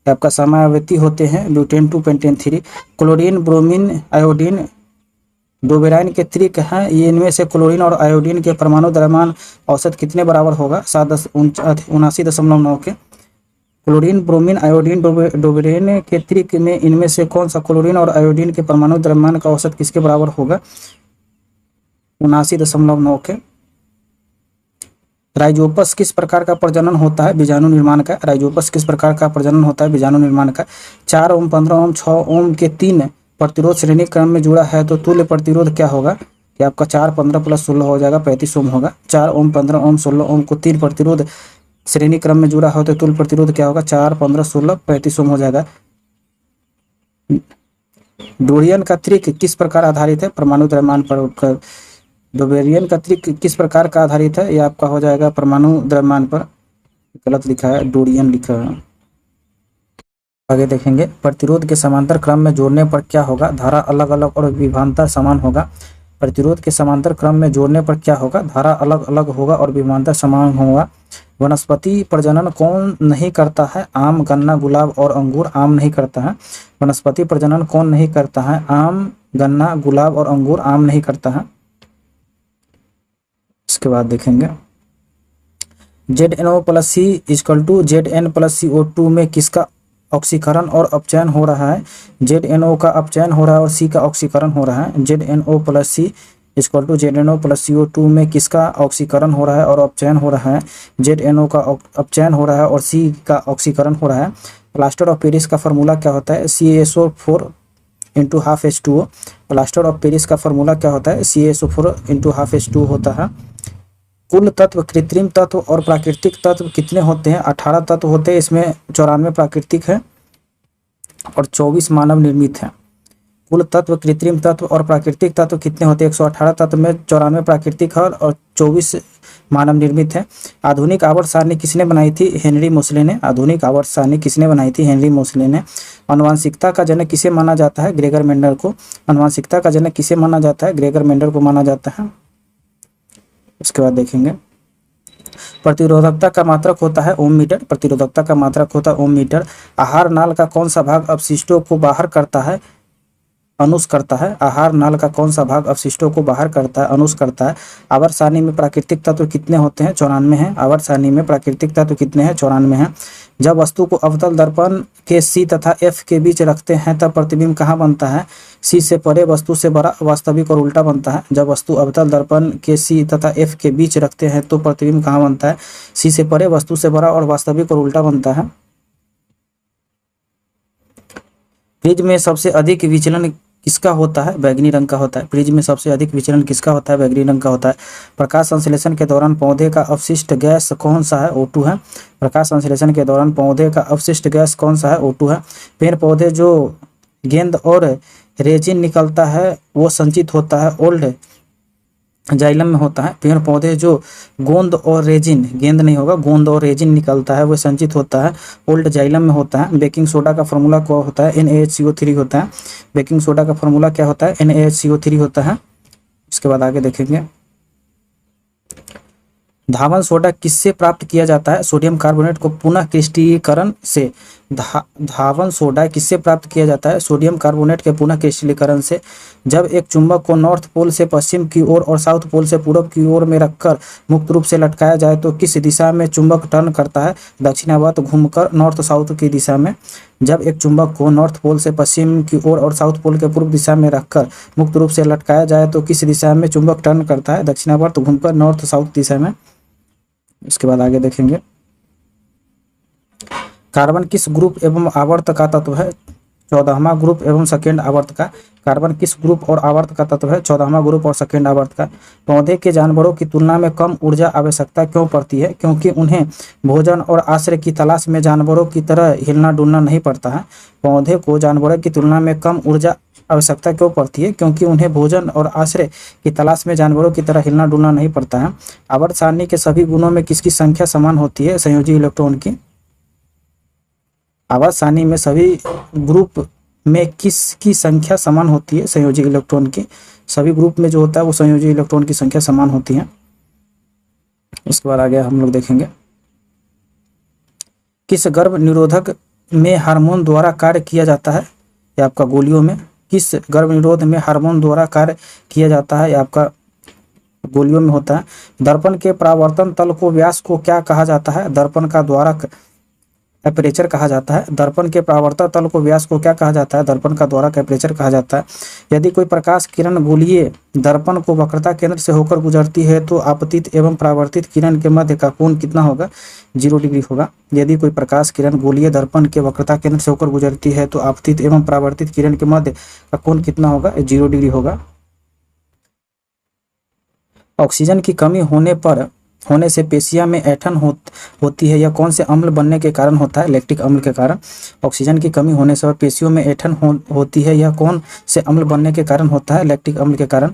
आपका समयावधि होते हैं, butane 2 pentane 3। Chlorine, bromine, iodine, Dobereiner के त्रिक हैं, ये इनमें से क्लोरीन और आयोडीन के परमाणु द्रव्यमान औसत कितने बराबर होगा, 79.9 के। क्लोरीन, ब्रोमीन, आयोडीन, डोबेराइन के त्रिक में इनमें से कौन सा क्लोरीन और आयोडीन के परमाणु द्रव्यमान का औसत किसके बराबर होगा, 79.9 के। राइजोपस किस प्रकार का प्रजनन होता है, बीजाणु निर्माण का। राइजोपस किस प्रकार का प्रजनन होता है, बीजाणु निर्माण का। 4 ओम, 15 ओम, 6 ओम के 3 प्रतिरोध श्रेणी क्रम में जुड़ा है तो तुल्य प्रतिरोध क्या होगा, कि आपका 4, 15 + 16 हो जाएगा, 35 ओम होगा। 4 ओम, 15 ओम, 16 ओम को 3 प्रतिरोध श्रेणी क्रम में जुड़ा हो तो तुल्य प्रतिरोध क्या होगा, 4, 15, 16, 35 ओम हो जाएगा। डोरियन का त्रिक किस प्रकार आधारित है, परमाणु द्रव्यमान पर। डोबेरियन का त्रिक किस प्रकार का आधारित है, ये आपका हो जाएगा परमाणु द्रव्यमान पर। गलत लिखा है, डोरियन लिखा है। आगे देखेंगे प्रतिरोध के समांतर क्रम में जोड़ने पर क्या होगा, धारा अलग अलग और विभवांतर समान होगा। प्रतिरोध के समांतर क्रम में जोड़ने पर क्या होगा, धारा अलग अलग होगा और विभवांतर समान होगा। वनस्पति प्रजनन कौन नहीं करता है, आम, गन्ना, गुलाब और अंगूर। आम नहीं करता है। वनस्पति प्रजनन कौन नहीं करता है, आम, गन्ना, गुलाब और अंगूर। आम नहीं करता है। इसके बाद देखेंगे ZnO+C = Zn+CO2 में किसका ऑक्सीकरण और अपचयन हो रहा है, ZnO का अपचयन हो रहा है और C का ऑक्सीकरण हो रहा है। ZnO+C = ZnO+CO2 में किसका ऑक्सीकरण हो रहा है और अपचयन हो रहा है, ZnO का अपचयन हो रहा है और C का ऑक्सीकरण हो रहा है। प्लास्टर ऑफ पेरिस का फॉर्मूला क्या होता है, CaSO4 into half H2O। Plaster of Paris का फॉर्मूला क्या होता है, CaSO4 इंटू हाफ H2O होता है। कुल तत्व, कृत्रिम तत्व और प्राकृतिक तत्व कितने होते हैं, 18 तत्व होते हैं, इसमें 94 प्राकृतिक है और 24 मानव निर्मित है। कुल तत्व, कृत्रिम तत्व और प्राकृतिक तत्व कितने होते हैं, 118 तत्व में 94 प्राकृतिक है और 24 मानव निर्मित है। आधुनिक आवर्त सारणी किसने बनाई थी, हेनरी मोसले ने। आधुनिक आवर्त सारणी किसने बनाई थी, हेनरी मोसले ने। आनुवांशिकता का जनक किसे माना जाता है, ग्रेगर मेंडल को। आनुवांशिकता का जनक किसे माना जाता है, ग्रेगर मेंडल को माना जाता है। उसके बाद देखेंगे प्रतिरोधकता का मात्रक होता है ओम मीटर। प्रतिरोधकता का मात्रक होता है ओम मीटर। आहार नाल का कौन सा भाग अपशिष्टों को बाहर करता है, अनुस करता है। आहार नाल का कौन सा भाग अपशिष्टों को बाहर करता है, अनुस करता है। आवर्त सारणी में प्राकृतिक तत्व कितने होते हैं, 94 हैं। आवर्त सारणी में प्राकृतिक तत्व कितने हैं, 94 हैं। जब वस्तु को अवतल दर्पण के C तथा F के बीच रखते हैं तब प्रतिबिंब कहाँ बनता है, C से परे वस्तु से बड़ा, वास्तविक और उल्टा बनता है। जब वस्तु अवतल दर्पण के C तथा F के बीच रखते हैं तो प्रतिबिंब कहाँ बनता है, C से परे वस्तु से बड़ा और वास्तविक और उल्टा बनता है। प्रिज्म में सबसे अधिक विचलन किसका होता है, बैगनी रंग का होता है। प्रिज्म में सबसे अधिक विचलन किसका होता है, बैगनी रंग का होता है। प्रकाश संश्लेषण के दौरान पौधे का अवशिष्ट गैस कौन सा है, O2 है। प्रकाश संश्लेषण के दौरान पौधे का अवशिष्ट गैस कौन सा है, O2 है। पेड़ पौधे जो गेंद और रेजिन निकलता है वो संचित होता है ओल्ड जाइलम में होता है। पेड़ पौधे जो गोंद और रेजिन, गेंद नहीं होगा, गोंद और रेजिन निकलता है वो संचित होता है ओल्ड जाइलम में होता है। बेकिंग सोडा का फॉर्मूला क्या होता है, NaHCO3 होता है। बेकिंग सोडा का फॉर्मूला क्या होता है, NaHCO3 होता है। उसके बाद आगे देखेंगे धावन सोडा किससे प्राप्त किया जाता है, सोडियम कार्बोनेट को पुनः क्रिस्टलीकरण से। धावन सोडा किससे प्राप्त किया जाता है, सोडियम कार्बोनेट के पुनः क्रिस्टलीकरण से। जब एक चुंबक को नॉर्थ पोल से पश्चिम की ओर और साउथ पोल से पूर्व की ओर में रखकर मुक्त रूप से लटकाया जाए तो किस दिशा में चुंबक टर्न करता है, दक्षिणावर्त घूमकर नॉर्थ साउथ की दिशा में। जब एक चुंबक को नॉर्थ पोल से पश्चिम की ओर और साउथ पोल के पूर्व दिशा में रखकर मुक्त रूप से लटकाया जाए तो किस दिशा में चुंबक टर्न करता है, दक्षिणावर्त घूमकर नॉर्थ साउथ दिशा में। उसके बाद आगे देखेंगे कार्बन किस ग्रुप एवं आवर्त का तत्व है, 14वां ग्रुप एवं सेकेंड आवर्त का। कार्बन किस ग्रुप और आवर्त का तत्व है, 14वां ग्रुप और सेकेंड आवर्त का। पौधे के जानवरों की तुलना में कम ऊर्जा आवश्यकता क्यों पड़ती है, क्योंकि उन्हें भोजन और आश्रय की तलाश में जानवरों की तरह हिलना डुलना नहीं पड़ता है। पौधे को जानवरों की तुलना में कम ऊर्जा आवश्यकता क्यों पड़ती है, क्योंकि उन्हें भोजन और आश्रय की तलाश में जानवरों की तरह हिलना डुलना नहीं पड़ता है। आवर्त सारणी के सभी गुणों में किसकी संख्या समान होती है, संयोजी इलेक्ट्रॉन की। आवर्त सारणी में सभी ग्रुप में किसकी संख्या समान होती है, संयोजी इलेक्ट्रॉन की। सभी ग्रुप में जो होता है वो संयोजी इलेक्ट्रॉन की संख्या समान होती है। उसके बाद आगे हम लोग देखेंगे किस गर्भ निरोधक में हार्मोन द्वारा कार्य किया जाता है, या आपका गोलियों में। किस गर्भ निरोध में हार्मोन द्वारा कार्य किया जाता है, या आपका गोलियों में होता है। दर्पण के परावर्तन तल को व्यास को क्या कहा जाता है, दर्पण का द्वारा एपरेचर कहा जाता है। दर्पण के परावर्तन तल को व्यास को क्या कहा जाता है, दर्पण का द्वारा एपरेचर कहा जाता है। यदि कोई प्रकाश किरण गोलीय दर्पण को वक्रता केंद्र से होकर गुजरती है तो आपतित एवं परावर्तित किरण के मध्य का कोण कितना होगा, 0 डिग्री होगा। यदि कोई प्रकाश किरण गोलीय दर्पण के वक्रता केंद्र से होकर गुजरती है तो आपतित एवं परावर्तित किरण के मध्य का कोण कितना होगा, 0 डिग्री होगा। ऑक्सीजन की कमी होने से पेशिया में ऐंठन होती है, यह कौन से अम्ल बनने के कारण होता है, लैक्टिक अम्ल के कारण। ऑक्सीजन की कमी होने से और पेशियों में ऐंठन होती है, यह कौन से अम्ल बनने के कारण होता है, लैक्टिक अम्ल के कारण।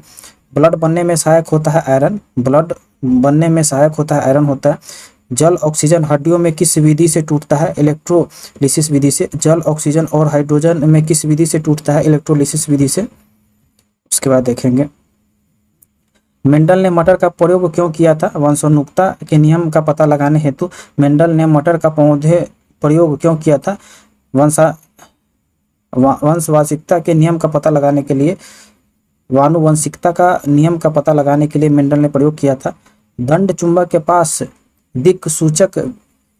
ब्लड बनने में सहायक होता है आयरन, ब्लड बनने में सहायक होता है आयरन होता है। जल ऑक्सीजन हड्डियों में किस विधि से टूटता है, इलेक्ट्रोलिसिस विधि से। जल ऑक्सीजन और हाइड्रोजन में किस विधि से टूटता है, इलेक्ट्रोलिसिस विधि से। उसके बाद देखेंगे मेंडल ने मटर का प्रयोग क्यों किया था, वंशोन्मुखता के नियम का पता लगाने हेतु मेंडल ने मटर का पौधे प्रयोग क्यों किया था, वंशवासिकता के नियम का पता लगाने के लिए, वानुवंशिकता का नियम का पता लगाने के लिए मेंडल ने प्रयोग किया था। दंड चुंबक के पास दिक् सूचक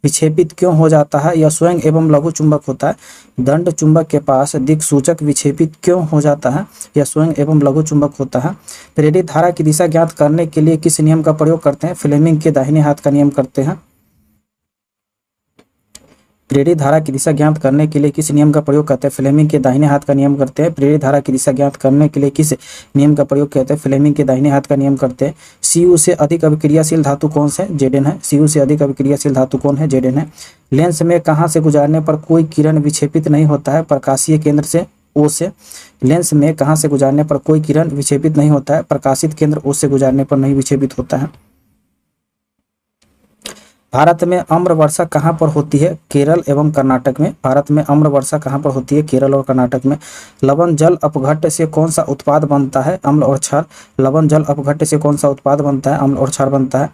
विक्षेपित क्यों हो जाता है, यह स्वयं एवं लघु चुंबक होता है। दंड चुंबक के पास दिक् सूचक विक्षेपित क्यों हो जाता है, यह स्वयं एवं लघु चुंबक होता है। प्रेरित धारा की दिशा ज्ञात करने के लिए किस नियम का प्रयोग करते हैं, फ्लेमिंग के दाहिने हाथ का नियम करते हैं। प्रेरित धारा की दिशा ज्ञात करने के लिए किस नियम का प्रयोग करते हैं? फ्लेमिंग के दाहिने हाथ का नियम करते हैं। प्रेरित धारा की दिशा ज्ञात करने के लिए किस नियम का प्रयोग करते हैं? फ्लेमिंग के दाहिने हाथ का नियम करते हैं। Cu से अधिक अभिक्रियाशील धातु कौन सा है? Zn है। Cu से अधिक अभिक्रियाशील धातु कौन है? Zn है। लेंस में कहाँ से गुजारने पर कोई किरण विक्षेपित नहीं होता है? प्रकाशीय केंद्र से, O से। लेंस में कहाँ से गुजारने पर कोई किरण विक्षेपित नहीं होता है? प्रकाशित केंद्र O से गुजारने पर नहीं विक्षेपित होता है। भारत में आम्र वर्षा कहाँ पर होती है? केरल एवं कर्नाटक में। भारत में आम्र वर्षा कहाँ पर होती है? केरल और कर्नाटक में। लवण जल अपघट्ट से कौन सा उत्पाद बनता है? अम्ल और क्षार। लवण जल अपघट्ट से कौन सा उत्पाद बनता है? अम्ल और क्षार बनता है।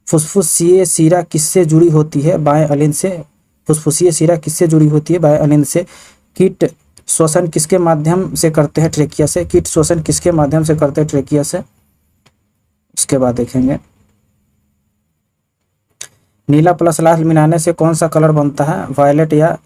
फुसफुसीय शिरा किससे जुड़ी होती है? बाएं अलिंद से। फुसफुसीय शिरा किससे जुड़ी होती है? बाएं अलिंद से। कीट श्वसन किसके माध्यम से करते हैं? ट्रेकिया से। कीट श्वसन किसके माध्यम से करते हैं? ट्रेकिया से। उसके बाद देखेंगे नीला प्लस लाल मिलाने से कौन सा कलर बनता है? वायलेट या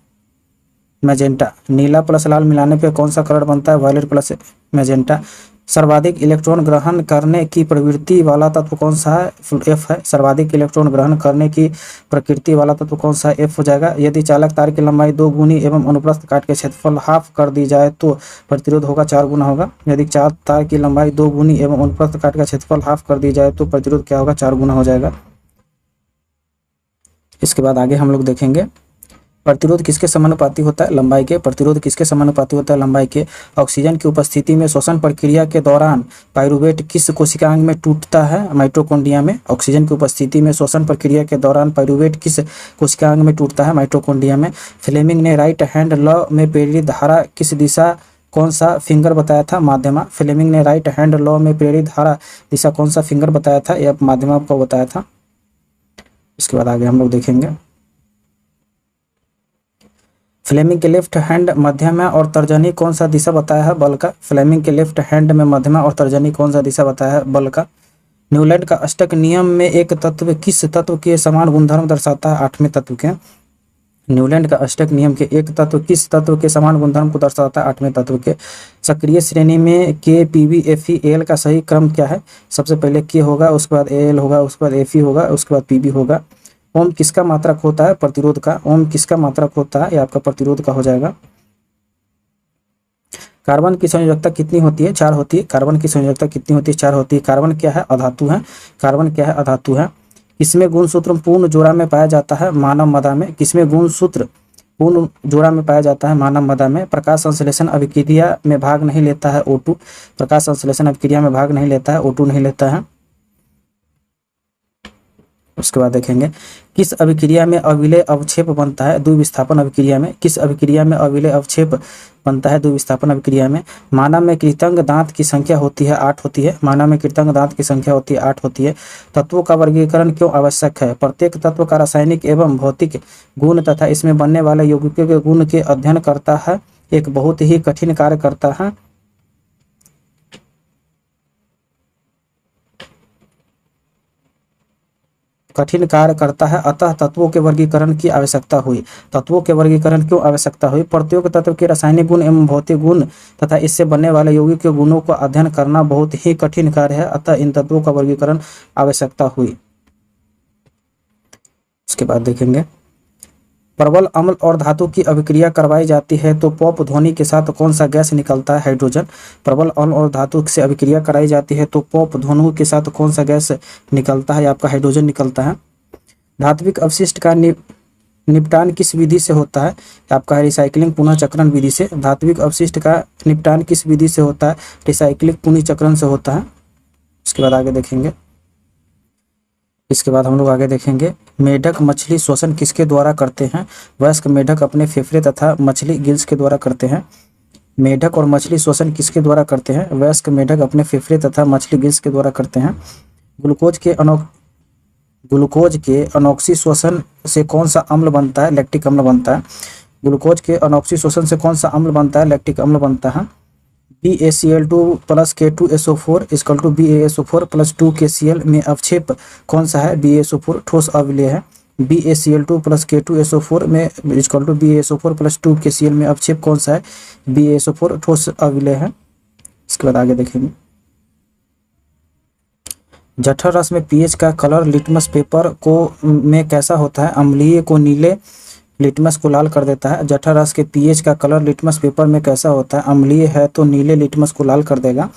मैजेंटा। नीला प्लस लाल मिलाने पे कौन सा कलर बनता है? Violet plus magenta. सर्वाधिक इलेक्ट्रॉन ग्रहण करने की प्रवृत्ति वाला तत्व कौन सा है? F है। सर्वाधिक इलेक्ट्रॉन ग्रहण करने की प्रकृति वाला तत्व कौन सा है? F हो जाएगा। यदि चालक तार की लंबाई 2 गुनी एवं अनुप्रस्थ काट के क्षेत्रफल हाफ कर दी जाए तो प्रतिरोध होगा 4 गुना होगा। यदि चार तार की लंबाई 2 गुनी एवं अनुप्रस्थ काट का क्षेत्रफल हाफ कर दी जाए तो प्रतिरोध क्या होगा? 4 गुना हो जाएगा। इसके बाद आगे हम लोग देखेंगे प्रतिरोध किसके समानुपाती होता है? लंबाई के। प्रतिरोध किसके समानुपाती होता है? लंबाई के। ऑक्सीजन की उपस्थिति में श्वसन प्रक्रिया के दौरान पाइरूवेट किस कोशिकांग में टूटता है? माइटोकॉन्ड्रिया में। ऑक्सीजन की उपस्थिति में श्वसन प्रक्रिया के दौरान पाइरूवेट किस कोशिकांग में टूटता है? माइटोकॉन्ड्रिया में। फ्लेमिंग ने राइट हैंड लॉ में प्रेरित धारा किस दिशा कौन सा फिंगर बताया था? माध्यमा। फ्लेमिंग ने राइट हैंड लॉ में प्रेरित धारा दिशा कौन सा फिंगर बताया था? यह माध्यमा को बताया था। इसके बाद आगे हम लोग देखेंगे फ्लेमिंग के लेफ्ट हैंड मध्यमा और तर्जनी कौन सा दिशा बताया है? बल का। फ्लेमिंग के लेफ्ट हैंड में मध्यमा और तर्जनी कौन सा दिशा बताया है? बल का। न्यूलैंड का अष्टक नियम में एक तत्व किस तत्व के समान गुणधर्म दर्शाता है? 8वें तत्व के। न्यूलैंड का अष्टक नियम के एक तत्व किस तत्व के समान गुणधर्म को दर्शाता है? 8वें तत्व के। सक्रिय श्रेणी में के, पीबी, एफई, एल का सही क्रम क्या है? सबसे पहले के होगा, उसके बाद एल होगा, उसके बाद एफई होगा, उसके बाद पीबी होगा। ओम किसका मात्रक होता है? प्रतिरोध का। ओम किसका मात्रक होता है? ये आपका प्रतिरोध का हो जाएगा। कार्बन की संयोजकता कितनी होती है? 4 होती है। कार्बन की संयोजकता कितनी होती है? 4 होती है। कार्बन क्या है? अधातु है। कार्बन क्या है? अधातु है। किसमें गुणसूत्र पूर्ण जोड़ा में पाया जाता है? मानव मदा में। किसमें गुणसूत्र पूर्ण जोड़ा में पाया जाता है? मानव मदा में। प्रकाश संश्लेषण अभिक्रिया में भाग नहीं लेता है? O2। प्रकाश संश्लेषण अभिक्रिया में भाग नहीं लेता है? O2 नहीं लेता है। उसके बाद देखेंगे किस अभिक्रिया में अविलेय अवक्षेप बनता है? द्विविस्थापन अभिक्रिया में। किस अभिक्रिया में अविलेय अवक्षेप बनता है? द्विविस्थापन अभिक्रिया में। मानव में कृतंग दांत की संख्या होती है? 8 होती है। मानव में कृतंग दांत की संख्या होती है? 8 होती है। तत्वों का वर्गीकरण क्यों आवश्यक है? प्रत्येक तत्व का रासायनिक एवं भौतिक गुण तथा इसमें बनने वाले यौगिकों के गुण के अध्ययन करता है। एक बहुत ही कठिन कार्य करता है। कठिन कार्य करता है, अतः तत्वों के वर्गीकरण की आवश्यकता हुई। तत्वों के वर्गीकरण क्यों आवश्यकता हुई? प्रत्येक तत्व के रासायनिक गुण एवं भौतिक गुण तथा इससे बनने वाले यौगिक के गुणों का अध्ययन करना बहुत ही कठिन कार्य है, अतः इन तत्वों का वर्गीकरण आवश्यकता हुई। उसके बाद देखेंगे प्रबल अम्ल और धातु की अभिक्रिया करवाई जाती है तो पॉप ध्वनि के साथ कौन सा गैस निकलता है? हाइड्रोजन। प्रबल अम्ल और धातु से अभिक्रिया कराई जाती है तो पॉप ध्वनि के साथ कौन सा गैस निकलता है? आपका हाइड्रोजन निकलता है। धात्विक अवशिष्ट का निपटान किस विधि से होता है? आपका है रिसाइकलिंग पुनः चक्रण विधि से। धात्विक अवशिष्ट का निपटान किस विधि से होता है? रिसाइकलिंग पुनः चक्रण से होता है। उसके बाद आगे देखेंगे मेढक मछली श्वसन किसके द्वारा करते हैं? वयस्क मेढक अपने फेफड़े तथा मछली गिल्स के द्वारा करते हैं। मेढक और मछली श्वसन किसके द्वारा करते हैं? वयस्क मेढक अपने फेफड़े तथा मछली गिल्स के द्वारा करते हैं। ग्लूकोज के अनोक्सी श्वसन से कौन सा अम्ल बनता है? लैक्टिक अम्ल बनता है। ग्लूकोज के अनोक्सी श्वसन से कौन सा अम्ल बनता है? लैक्टिक अम्ल बनता है। BaCl2 + K2SO4 = BaSO4 + 2KCl में अवक्षेप कौन सा है? BaSO4 ठोस अविलेय है। BaCl2 + K2SO4 में = BaSO4 + 2KCl में अवक्षेप कौन सा है? BaSO4 ठोस अविलेय है। इसके बाद आगे देखेंगे जठर रस में pH का कलर लिटमस पेपर को में कैसा होता है? अम्लीय को नीले, लिटमस को लाल कर देता है। जठर रस के पीएच का कलर लिटमस पेपर में कैसा होता है? अम्लीय है तो नीले लिटमस को लाल कर देगा।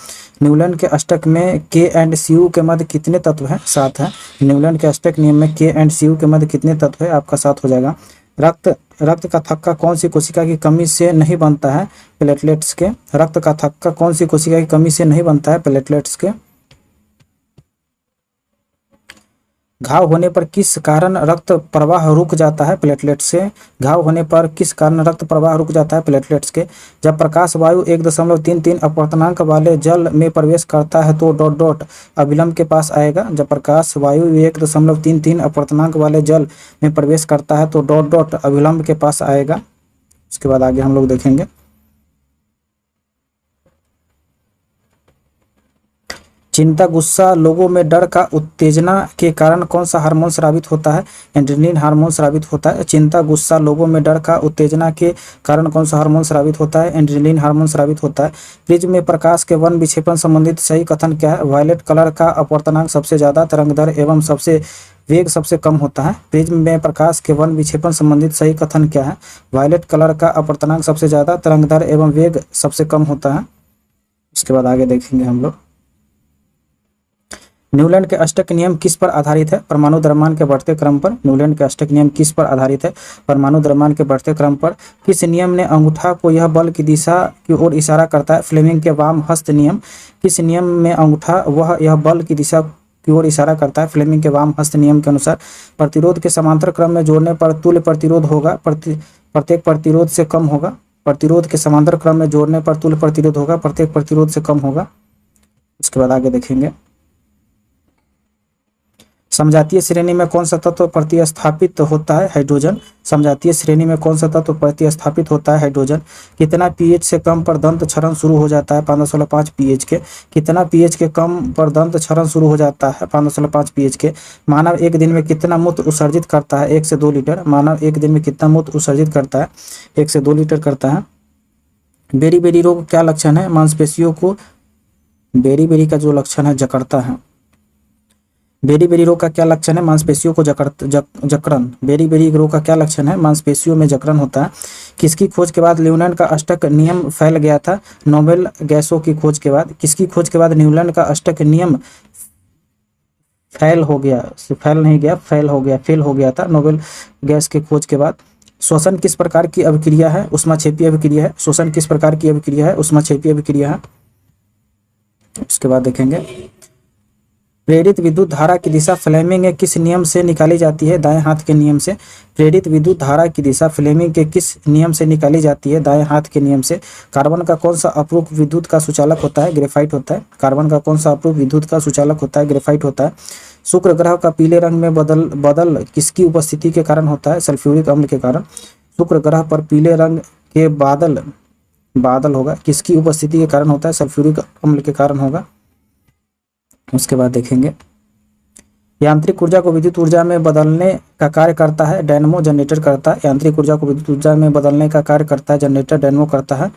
न्यूलन के अष्टक में के एंड सी यू के मध्य कितने तत्व हैं? 7 है। न्यूलन के अष्टक नियम में के एंड सी यू के मध्य कितने तत्व है? आपका 7 हो जाएगा। रक्त का थक्का कौन सी कोशिका की कमी से नहीं बनता है? प्लेटलेट्स के। रक्त का थक्का कौन सी कोशिका की कमी से नहीं बनता है? प्लेटलेट्स के। घाव होने पर किस कारण रक्त प्रवाह रुक जाता है? प्लेटलेट से। घाव होने पर किस कारण रक्त प्रवाह रुक जाता है? प्लेटलेट्स के। जब प्रकाश वायु 1.33 अपवर्तनांक वाले जल में प्रवेश करता है तो डॉट डॉट अभिलंब के पास आएगा। जब प्रकाश वायु 1.33 अपवर्तनांक वाले जल में प्रवेश करता है तो डॉट डॉट अभिलंब के पास आएगा। उसके बाद आगे हम लोग देखेंगे। चिंता गुस्सा लोगों में डर का उत्तेजना के कारण कौन सा हार्मोन स्रावित होता है? एड्रेनलिन हार्मोन स्रावित होता है। चिंता गुस्सा लोगों में डर का उत्तेजना के कारण कौन सा हार्मोन स्रावित होता है? एड्रेनलिन हार्मोन स्रावित होता है। प्रिज्म में प्रकाश के वर्ण विक्षेपण संबंधित सही कथन क्या है? वायलेट कलर का अपवर्तनांक सबसे ज्यादा तरंग दर एवं सबसे वेग सबसे कम होता है। प्रिज्म में प्रकाश के वर्ण विक्षेपण संबंधित सही कथन क्या है? वायलेट कलर का अपवर्तनांक सबसे ज्यादा तरंग दर एवं वेग सबसे कम होता है। उसके बाद आगे देखेंगे हम लोग। न्यूलन के अष्टक नियम किस पर आधारित है? परमाणु द्रव्यमान के बढ़ते क्रम पर। न्यूलन के अष्टक नियम किस पर आधारित है? परमाणु द्रव्यमान के बढ़ते क्रम पर। किस नियम ने अंगूठा को यह बल की दिशा की ओर इशारा करता है? फ्लेमिंग के वाम हस्त नियम। किस नियम में अंगूठा वह यह बल की दिशा की ओर इशारा करता है? फ्लेमिंग के वाम हस्त नियम के अनुसार। प्रतिरोध के समांतर क्रम में जोड़ने पर तुल्य प्रतिरोध होगा, प्रत्येक प्रतिरोध से कम होगा। प्रतिरोध के समांतर क्रम में जोड़ने पर तुल्य प्रतिरोध होगा, प्रत्येक प्रतिरोध से कम होगा। उसके बाद आगे देखेंगे। समजातीय श्रेणी में कौन सा तत्व प्रतिस्थापित होता है? हाइड्रोजन। समजातीय श्रेणी में कौन सा तत्व प्रतिस्थापित होता है? हाइड्रोजन। कितना पीएच से कम पर दंत क्षरण शुरू हो जाता है? 5/5 पीएच के। कितना पीएच के कम पर दंत क्षरण शुरू हो जाता है? 5/5 पीएच के। मानव एक दिन में कितना मूत्र उत्सर्जित करता है? 1 से 2 लीटर। मानव एक दिन में कितना मूत्र उत्सर्जित करता है? 1 से 2 लीटर करता है। बेरी रोग क्या लक्षण है? मांसपेशियों को बेरी का जो लक्षण है जकड़ता है। बेरी रोग का क्या लक्षण है? मांसपेशियों को जकड़न। बेरी रोग का क्या लक्षण है? मांसपेशियों में जकड़न होता है। किसकी खोज के बाद न्यूलन का अष्टक नियम फैल गया था? नोबेल गैसों की खोज के बाद। किसकी खोज के बाद न्यूलन का अष्टक नियम फेल हो गया था? नोबेल गैस के खोज के बाद। श्वसन किस प्रकार की अभिक्रिया है? ऊष्माक्षेपीय अभिक्रिया है। श्वसन किस प्रकार की अभिक्रिया है? ऊष्माक्षेपीय अभिक्रिया है। उसके बाद देखेंगे। प्रेरित विद्युत धारा की दिशा फ्लेमिंग के किस नियम से निकाली जाती है? दाएं हाथ के नियम से। प्रेरित विद्युत धारा की दिशा फ्लेमिंग के किस नियम से निकाली जाती है? दाएं हाथ के नियम से। कार्बन का कौन सा अप्रूप विद्युत का सुचालक होता है? ग्रेफाइट होता है। कार्बन का कौन सा अप्रूप विद्युत का सुचालक होता है? ग्रेफाइट होता है। शुक्र ग्रह का पीले रंग में बदल किसकी उपस्थिति के कारण होता है? सल्फ्यूरिक अम्ल के कारण। शुक्र ग्रह पर पीले रंग के बादल होगा, किसकी उपस्थिति के कारण होता है? सल्फ्यूरिक अम्ल के कारण होगा। उसके बाद देखेंगे। यांत्रिक ऊर्जा को विद्युत ऊर्जा में बदलने का कार्य करता है डायनेमो, जनरेटर करता है। यांत्रिक ऊर्जा को विद्युत ऊर्जा में बदलने का कार्य करता है जनरेटर, डायनेमो करता है।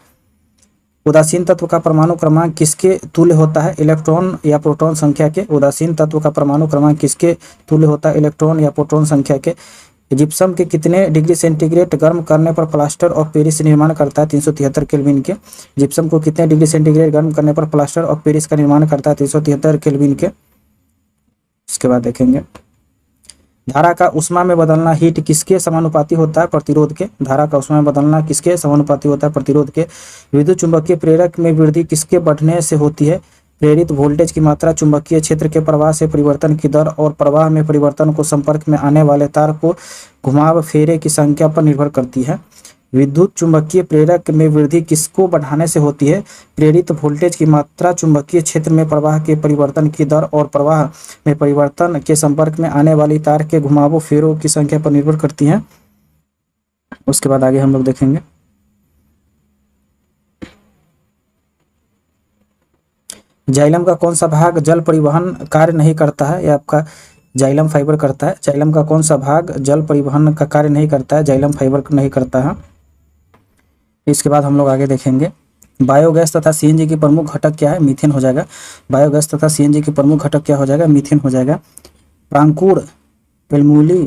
उदासीन तत्व का परमाणु क्रमांक किसके तुल्य होता है? इलेक्ट्रॉन या प्रोटॉन संख्या के। उदासीन तत्व का परमाणु क्रमांक किसके तुल्य होता है? इलेक्ट्रॉन या प्रोटॉन संख्या के। जिप्सम के कितने डिग्री सेंटीग्रेड गर्म करने पर प्लास्टर ऑफ पेरिस निर्माण करता है? 373 केल्विन के। जिप्सम को कितने डिग्री सेंटीग्रेड गर्म करने पर प्लास्टर ऑफ पेरिस का निर्माण करता है? 373 केल्विन के। इसके बाद देखेंगे। धारा का उष्मा में बदलना हीट किसके समानुपाती होता है? प्रतिरोध के। धारा का उष्मा में बदलना किसके समानुपाती होता है? प्रतिरोध के। विद्युत चुंबकीय प्रेरक में वृद्धि किसके बढ़ने से होती है? प्रेरित वोल्टेज की मात्रा चुंबकीय क्षेत्र के प्रवाह से परिवर्तन की दर और प्रवाह में परिवर्तन को संपर्क में आने वाले तार को घुमाव फेरे की संख्या पर निर्भर करती है। विद्युत चुंबकीय प्रेरक में वृद्धि किसको बढ़ाने से होती है? प्रेरित वोल्टेज की मात्रा चुंबकीय क्षेत्र में प्रवाह के परिवर्तन की दर और प्रवाह में परिवर्तन के संपर्क में आने वाली तार के घुमावों फेरों की संख्या पर निर्भर करती है। उसके बाद आगे हम लोग देखेंगे। जाइलम का कौन सा भाग जल परिवहन कार्य नहीं करता है? यह आपका जाइलम फाइबर करता है। जाइलम का कौन सा भाग जल परिवहन का कार्य नहीं करता है? जाइलम फाइबर नहीं करता है। इसके बाद हम लोग आगे देखेंगे। बायोगैस तथा सीएनजी की प्रमुख घटक क्या है? मीथेन हो जाएगा। बायोगैस तथा सीएनजी की प्रमुख घटक क्या हो जाएगा? मीथेन हो जाएगा। प्रांकुर, पेलमुली,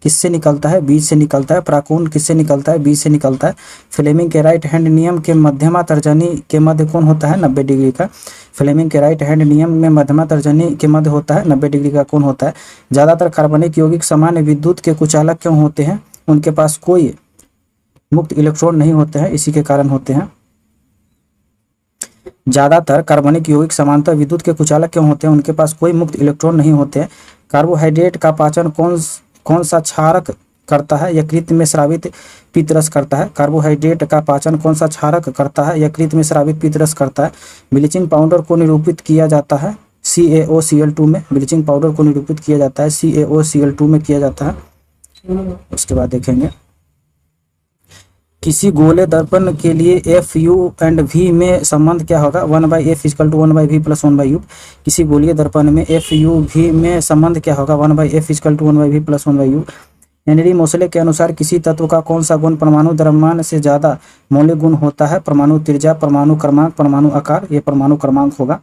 किससे निकलता है? बीज से निकलता है। प्राकोण किससे निकलता है? बीज से निकलता है। फ्लेमिंग के राइट हैंड नियम के मध्यमा तर्जनी के मध्य कोण होता है? 90 डिग्री का। फ्लेमिंग के राइट हैंड नियम में मध्यमा तर्जनी के मध्य होता है 90 डिग्री का कोण होता है। ज़्यादातर कार्बनिक यौगिक सामान्य विद्युत के कुचालक क्यों होते हैं? उनके पास कोई मुक्त इलेक्ट्रॉन नहीं होते हैं, इसी के कारण होते हैं। ज़्यादातर कार्बनिक यौगिक समांतर विद्युत के कुचालक क्यों होते हैं? उनके पास कोई मुक्त इलेक्ट्रॉन नहीं होते हैं। कार्बोहाइड्रेट का पाचन कौन सा क्षारक करता है? यकृत में स्रावित पित्तरस करता है। कार्बोहाइड्रेट का पाचन कौन सा क्षारक करता है? यकृत में स्रावित पित्तरस करता है। ब्लीचिंग पाउडर को निरूपित किया जाता है CaOCl2 में। ब्लीचिंग पाउडर को निरूपित किया जाता है CaOCl2 में किया जाता है। उसके बाद देखेंगे किसी गोले दर्पण के लिए FU एंड V में संबंध क्या होगा? 1/F = 1/V + 1/U। किसी गोलीय दर्पण में FU V में संबंध क्या होगा? 1/F = 1/V + 1/U। Henry Mosle के अनुसार किसी तत्व का कौन सा गुण परमाणु द्रव्यमान से ज्यादा मौलिक गुण होता है? परमाणु त्रिज्या, परमाणु क्रमांक, परमाणु आकार। ये परमाणु क्रमांक होगा।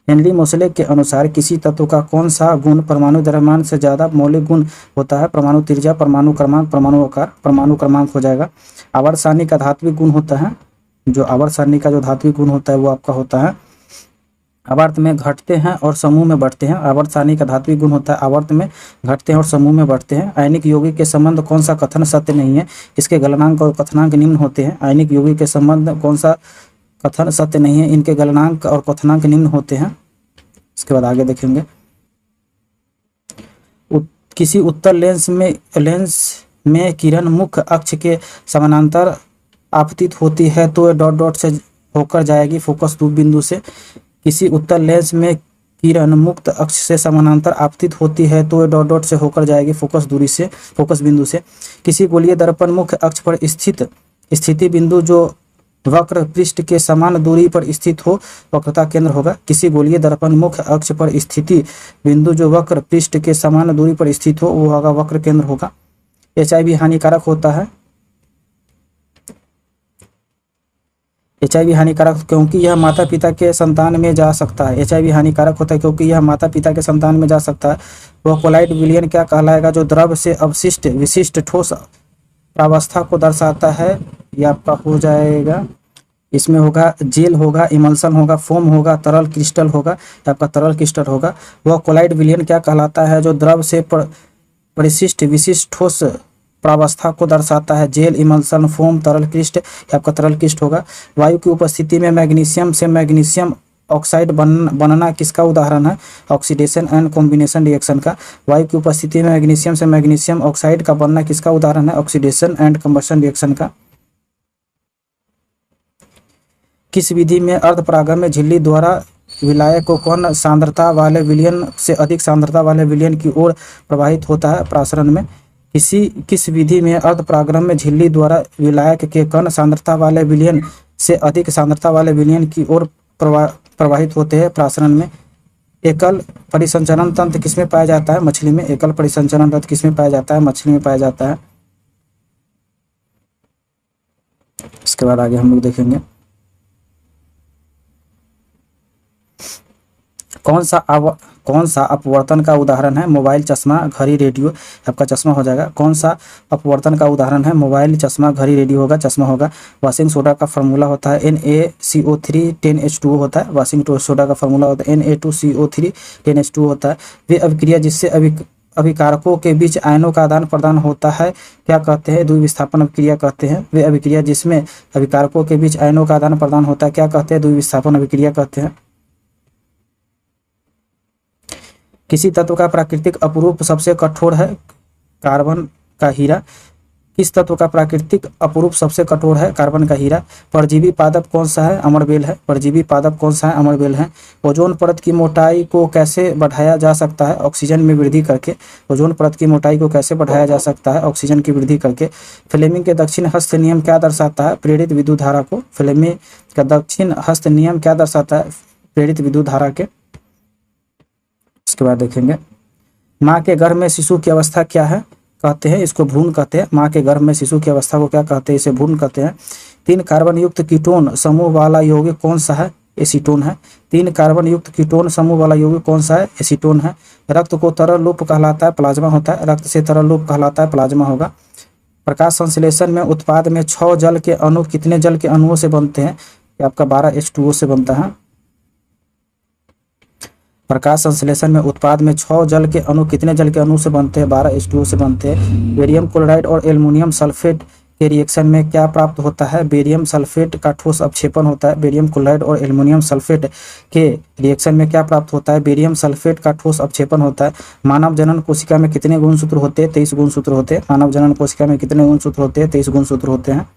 हेनरी मोसले के अनुसार किसी तत्व का कौन सा गुण परमाणु द्रव्यमान से ज्यादा मौलिक गुण होता है? परमाणु त्रिज्या, परमाणु क्रमांक, परमाणु आकार। परमाणु क्रमांक हो जाएगा। आवर्त सारणी का धात्विक गुण होता है, जो आवर्त सारणी का जो धात्विक गुण होता है वो आपका होता है आवर्त में घटते हैं और समूह में बढ़ते हैं। आवर्त सारणी का धात्विक गुण होता है आवर्त में घटते हैं और समूह में बढ़ते हैं। आयनिक यौगिक के संबंध कौन सा कथन सत्य नहीं है? इसके गलनांक और कथनांक निम्न होते हैं। आयनिक यौगिक के संबंध कौन सा कथन सत्य नहीं है? इनके गलनांक और कथनांक निम्न होते हैं। इसके बाद आगे देखेंगे किसी उत्तल लेंस में किरण मुख्य अक्ष के समानांतर आपतित होती है तो डॉट डॉट से होकर जाएगी फोकस बिंदु से। किसी उत्तल लेंस में किरण मुक्त अक्ष से समानांतर आपतित होती है तो डॉट डॉट से होकर जाएगी फोकस बिंदु से। किसी गोलीय दर्पण मुख्य अक्ष पर स्थित स्थिति बिंदु जो वक्र पृष्ठ के समान दूरी पर स्थित हो वक्रता केंद्र होगा। किसी गोलीय दर्पण मुख्य अक्ष पर स्थिति बिंदु जो वक्र पृष्ठ के समान दूरी पर स्थित हो वो होगा वक्र केंद्र होगा। HIV हानिकारक होता है। HIV हानिकारक क्योंकि यह माता पिता के संतान में जा सकता है। HIV हानिकारक होता है क्योंकि यह माता पिता के संतान में जा सकता है। वह कोलाइड विलयन क्या कहलाएगा? जो द्रव से अवशिष्ट विशिष्ट ठोस प्रावस्था को दर्शाता है। यह आपका हो जाएगा, इसमें होगा जेल होगा, इमल्सन होगा, फोम होगा, तरल क्रिस्टल होगा। आपका तरल क्रिस्टल होगा। वह कोलाइड विलयन क्या कहलाता है? जो द्रव से परिशिष्ट विशिष्ट ठोस प्रावस्था को दर्शाता है। जेल, इमल्सन, फोम, तरल क्रिस्ट। आपका तरल क्रिस्ट होगा। वायु की उपस्थिति में मैग्नीशियम से मैग्नीशियम ऑक्साइड बनना किसका उदाहरण है? ऑक्सीडेशन एंड कॉम्बिनेशन रिएक्शन का। वायु की उपस्थिति में मैग्नीशियम से मैग्नीशियम ऑक्साइड का बनना किसका उदाहरण है? ऑक्सीडेशन एंड कम्बशन रिएक्शन का। किस विधि में अर्धपरागम में झिल्ली द्वारा विलायक को कौन सांद्रता वाले विलयन से अधिक सांद्रता वाले विलयन की ओर प्रवाहित होता है? प्रासरण में। किस विधि में अर्धपरागम में झिल्ली द्वारा विलायक के कण सांद्रता वाले विलयन से अधिक सांद्रता वाले विलयन की ओर प्रवाहित होते हैं? प्रासरण में। एकल परिसंचरण तंत्र किसमें पाया जाता है? मछली में। एकल परिसंचरण तंत्र किसमें पाया जाता है? मछली में पाया जाता है। इसके बाद आगे हम लोग देखेंगे कौन सा अपवर्तन का उदाहरण है? मोबाइल, चश्मा, घड़ी, रेडियो। आपका चश्मा हो जाएगा। कौन सा अपवर्तन का उदाहरण है? मोबाइल, चश्मा, घड़ी, रेडियो होगा, चश्मा होगा। वाशिंग सोडा का फार्मूला होता है NaCO3 10H2O होता है। वाशिंग सोडा का फार्मूला होता है Na2CO3 10H2O होता है। वे अभिक्रिया जिससे अभिकारकों के बीच आयनों का आदान प्रदान होता है क्या कहते हैं? द्विविस्थापन अभिक्रिया कहते हैं। वे अभिक्रिया जिसमें अभिकारकों के बीच आयनों का आदान प्रदान होता है क्या कहते हैं? द्विविस्थापन अभिक्रिया कहते हैं। किसी तत्व का प्राकृतिक अपरूप सबसे कठोर है? कार्बन का हीरा। किस तत्व का प्राकृतिक अपरूप सबसे कठोर है? कार्बन का हीरा। परजीवी पादप कौन सा है? अमरबेल है। परजीवी पादप कौन सा है? अमरबेल है। ओजोन परत की मोटाई को कैसे बढ़ाया जा सकता है? ऑक्सीजन में वृद्धि करके। ओजोन परत की मोटाई को कैसे बढ़ाया जा सकता है? ऑक्सीजन की वृद्धि करके। फ्लेमिंग के दक्षिण हस्त नियम क्या दर्शाता है? प्रेरित विद्युत धारा को। फ्लेमिंग का दक्षिण हस्त नियम क्या दर्शाता है? प्रेरित विद्युत धारा के। इसके बाद देखेंगे माँ के गर्भ में शिशु की अवस्था क्या है? कहते हैं इसको भ्रूण कहते हैं। माँ के गर्भ में शिशु की अवस्था को क्या कहते हैं? इसे भ्रूण कहते हैं। 3 कार्बन युक्त कीटोन समूह वाला यौगिक कौन सा है? एसीटोन है। 3 कार्बन युक्त कीटोन समूह वाला यौगिक कौन सा है? एसीटोन है। रक्त को तरल रूप कहलाता है, प्लाज्मा होता है। रक्त से तरल रूप कहलाता है, प्लाज्मा होगा। प्रकाश संश्लेषण में उत्पाद में 6 जल के अणु कितने जल के अणुओं से बनते हैं? आपका 12 H2O से बनता है। प्रकाश संश्लेषण में उत्पाद में 6 जल के अणु कितने जल के अणु से बनते हैं? 12 H2O से बनते हैं। बेरियम क्लोराइड और एल्युमिनियम सल्फेट के रिएक्शन में क्या प्राप्त होता है? बेरियम सल्फेट का ठोस अपक्षेपण होता है। बेरियम क्लोराइड और एल्युमिनियम सल्फेट के रिएक्शन में क्या प्राप्त होता है? बेरियम सल्फेट का ठोस अपक्षेपण होता है। मानव जनन कोशिका में कितने गुणसूत्र होते हैं? 23 गुणसूत्र होते हैं। मानव जनन कोशिका में कितने गुणसूत्र होते हैं? 23 गुणसूत्र होते हैं।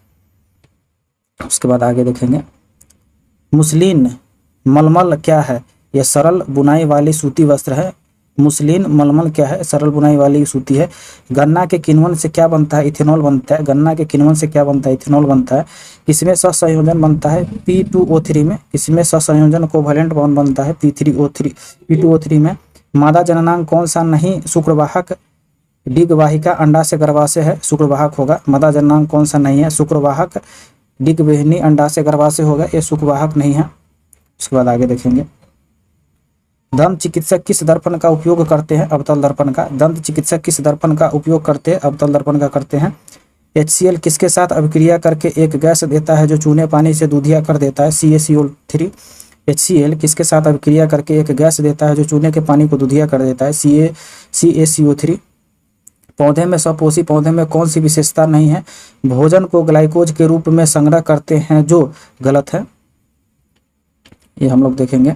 उसके बाद आगे देखेंगे। मुस्लिन मलमल क्या है? यह सरल बुनाई वाली सूती वस्त्र है। मुस्लिन मलमल क्या है? सरल बुनाई वाली सूती है। गन्ना के किण्वन से क्या बनता है? इथेनॉल बनता है। गन्ना के किण्वन से क्या बनता है? इथेनॉल बनता है। किसमें सहसंयोजन बनता है? P2O3 में। किसमें सहसंयोजन कोवैलेंट बॉन्ड बनता है? P2O3 में। मादा जननांग कौन सा नहीं शुक्रवाहक? डिगवाहिका अंडाशय गर्भाशय है, शुक्रवाहक होगा। मादा जननांग कौन सा नहीं है? शुक्रवाहक। डिगवाहिनी अंडाशय गर्भाशय होगा, ये शुक्रवाहक नहीं है। उसके बाद आगे देखेंगे। दंत चिकित्सक किस दर्पण का उपयोग करते हैं? अवतल दर्पण का। दंत चिकित्सक किस दर्पण का उपयोग करते हैं? अवतल दर्पण का करते हैं। HCl किसके साथ अभिक्रिया करके एक गैस देता है जो चूने पानी से दूधिया कर देता है? CaCO3। HCl किसके साथ अभिक्रिया करके एक गैस देता है जो चूने के पानी को दूधिया कर देता है? CaCO3। पौधे में स्वपोषी पौधे में कौन सी विशेषता नहीं है? भोजन को ग्लाइकोज के रूप में संग्रह करते हैं, जो गलत है। ये हम लोग देखेंगे।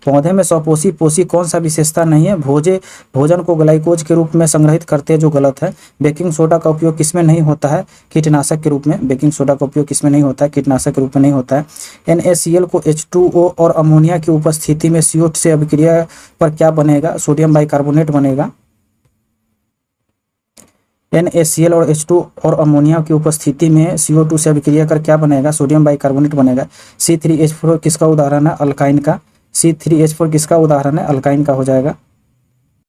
पौधे में स्वपोषी कौन सा विशेषता नहीं है? भोजन को ग्लाइकोज के रूप में संग्रहित करते हैं, जो गलत है। बेकिंग सोडा का उपयोग किसमें नहीं होता है? कीटनाशक के रूप में। बेकिंग सोडा का उपयोग किसमें नहीं होता है? कीटनाशक के रूप में नहीं होता है। NaCl को H2O और अमोनिया की उपस्थिति में CO2 से अभिक्रिया पर क्या बनेगा? सोडियम बाइकार्बोनेट बनेगा। NaCl और H2 और अमोनिया की उपस्थिति में CO2 से अभिक्रिया कर क्या बनेगा? सोडियम बाइकार्बोनेट बनेगा। C3H4 किसका उदाहरण है? अल्काइन का। C3H4 किसका उदाहरण है? अल्काइन का हो जाएगा।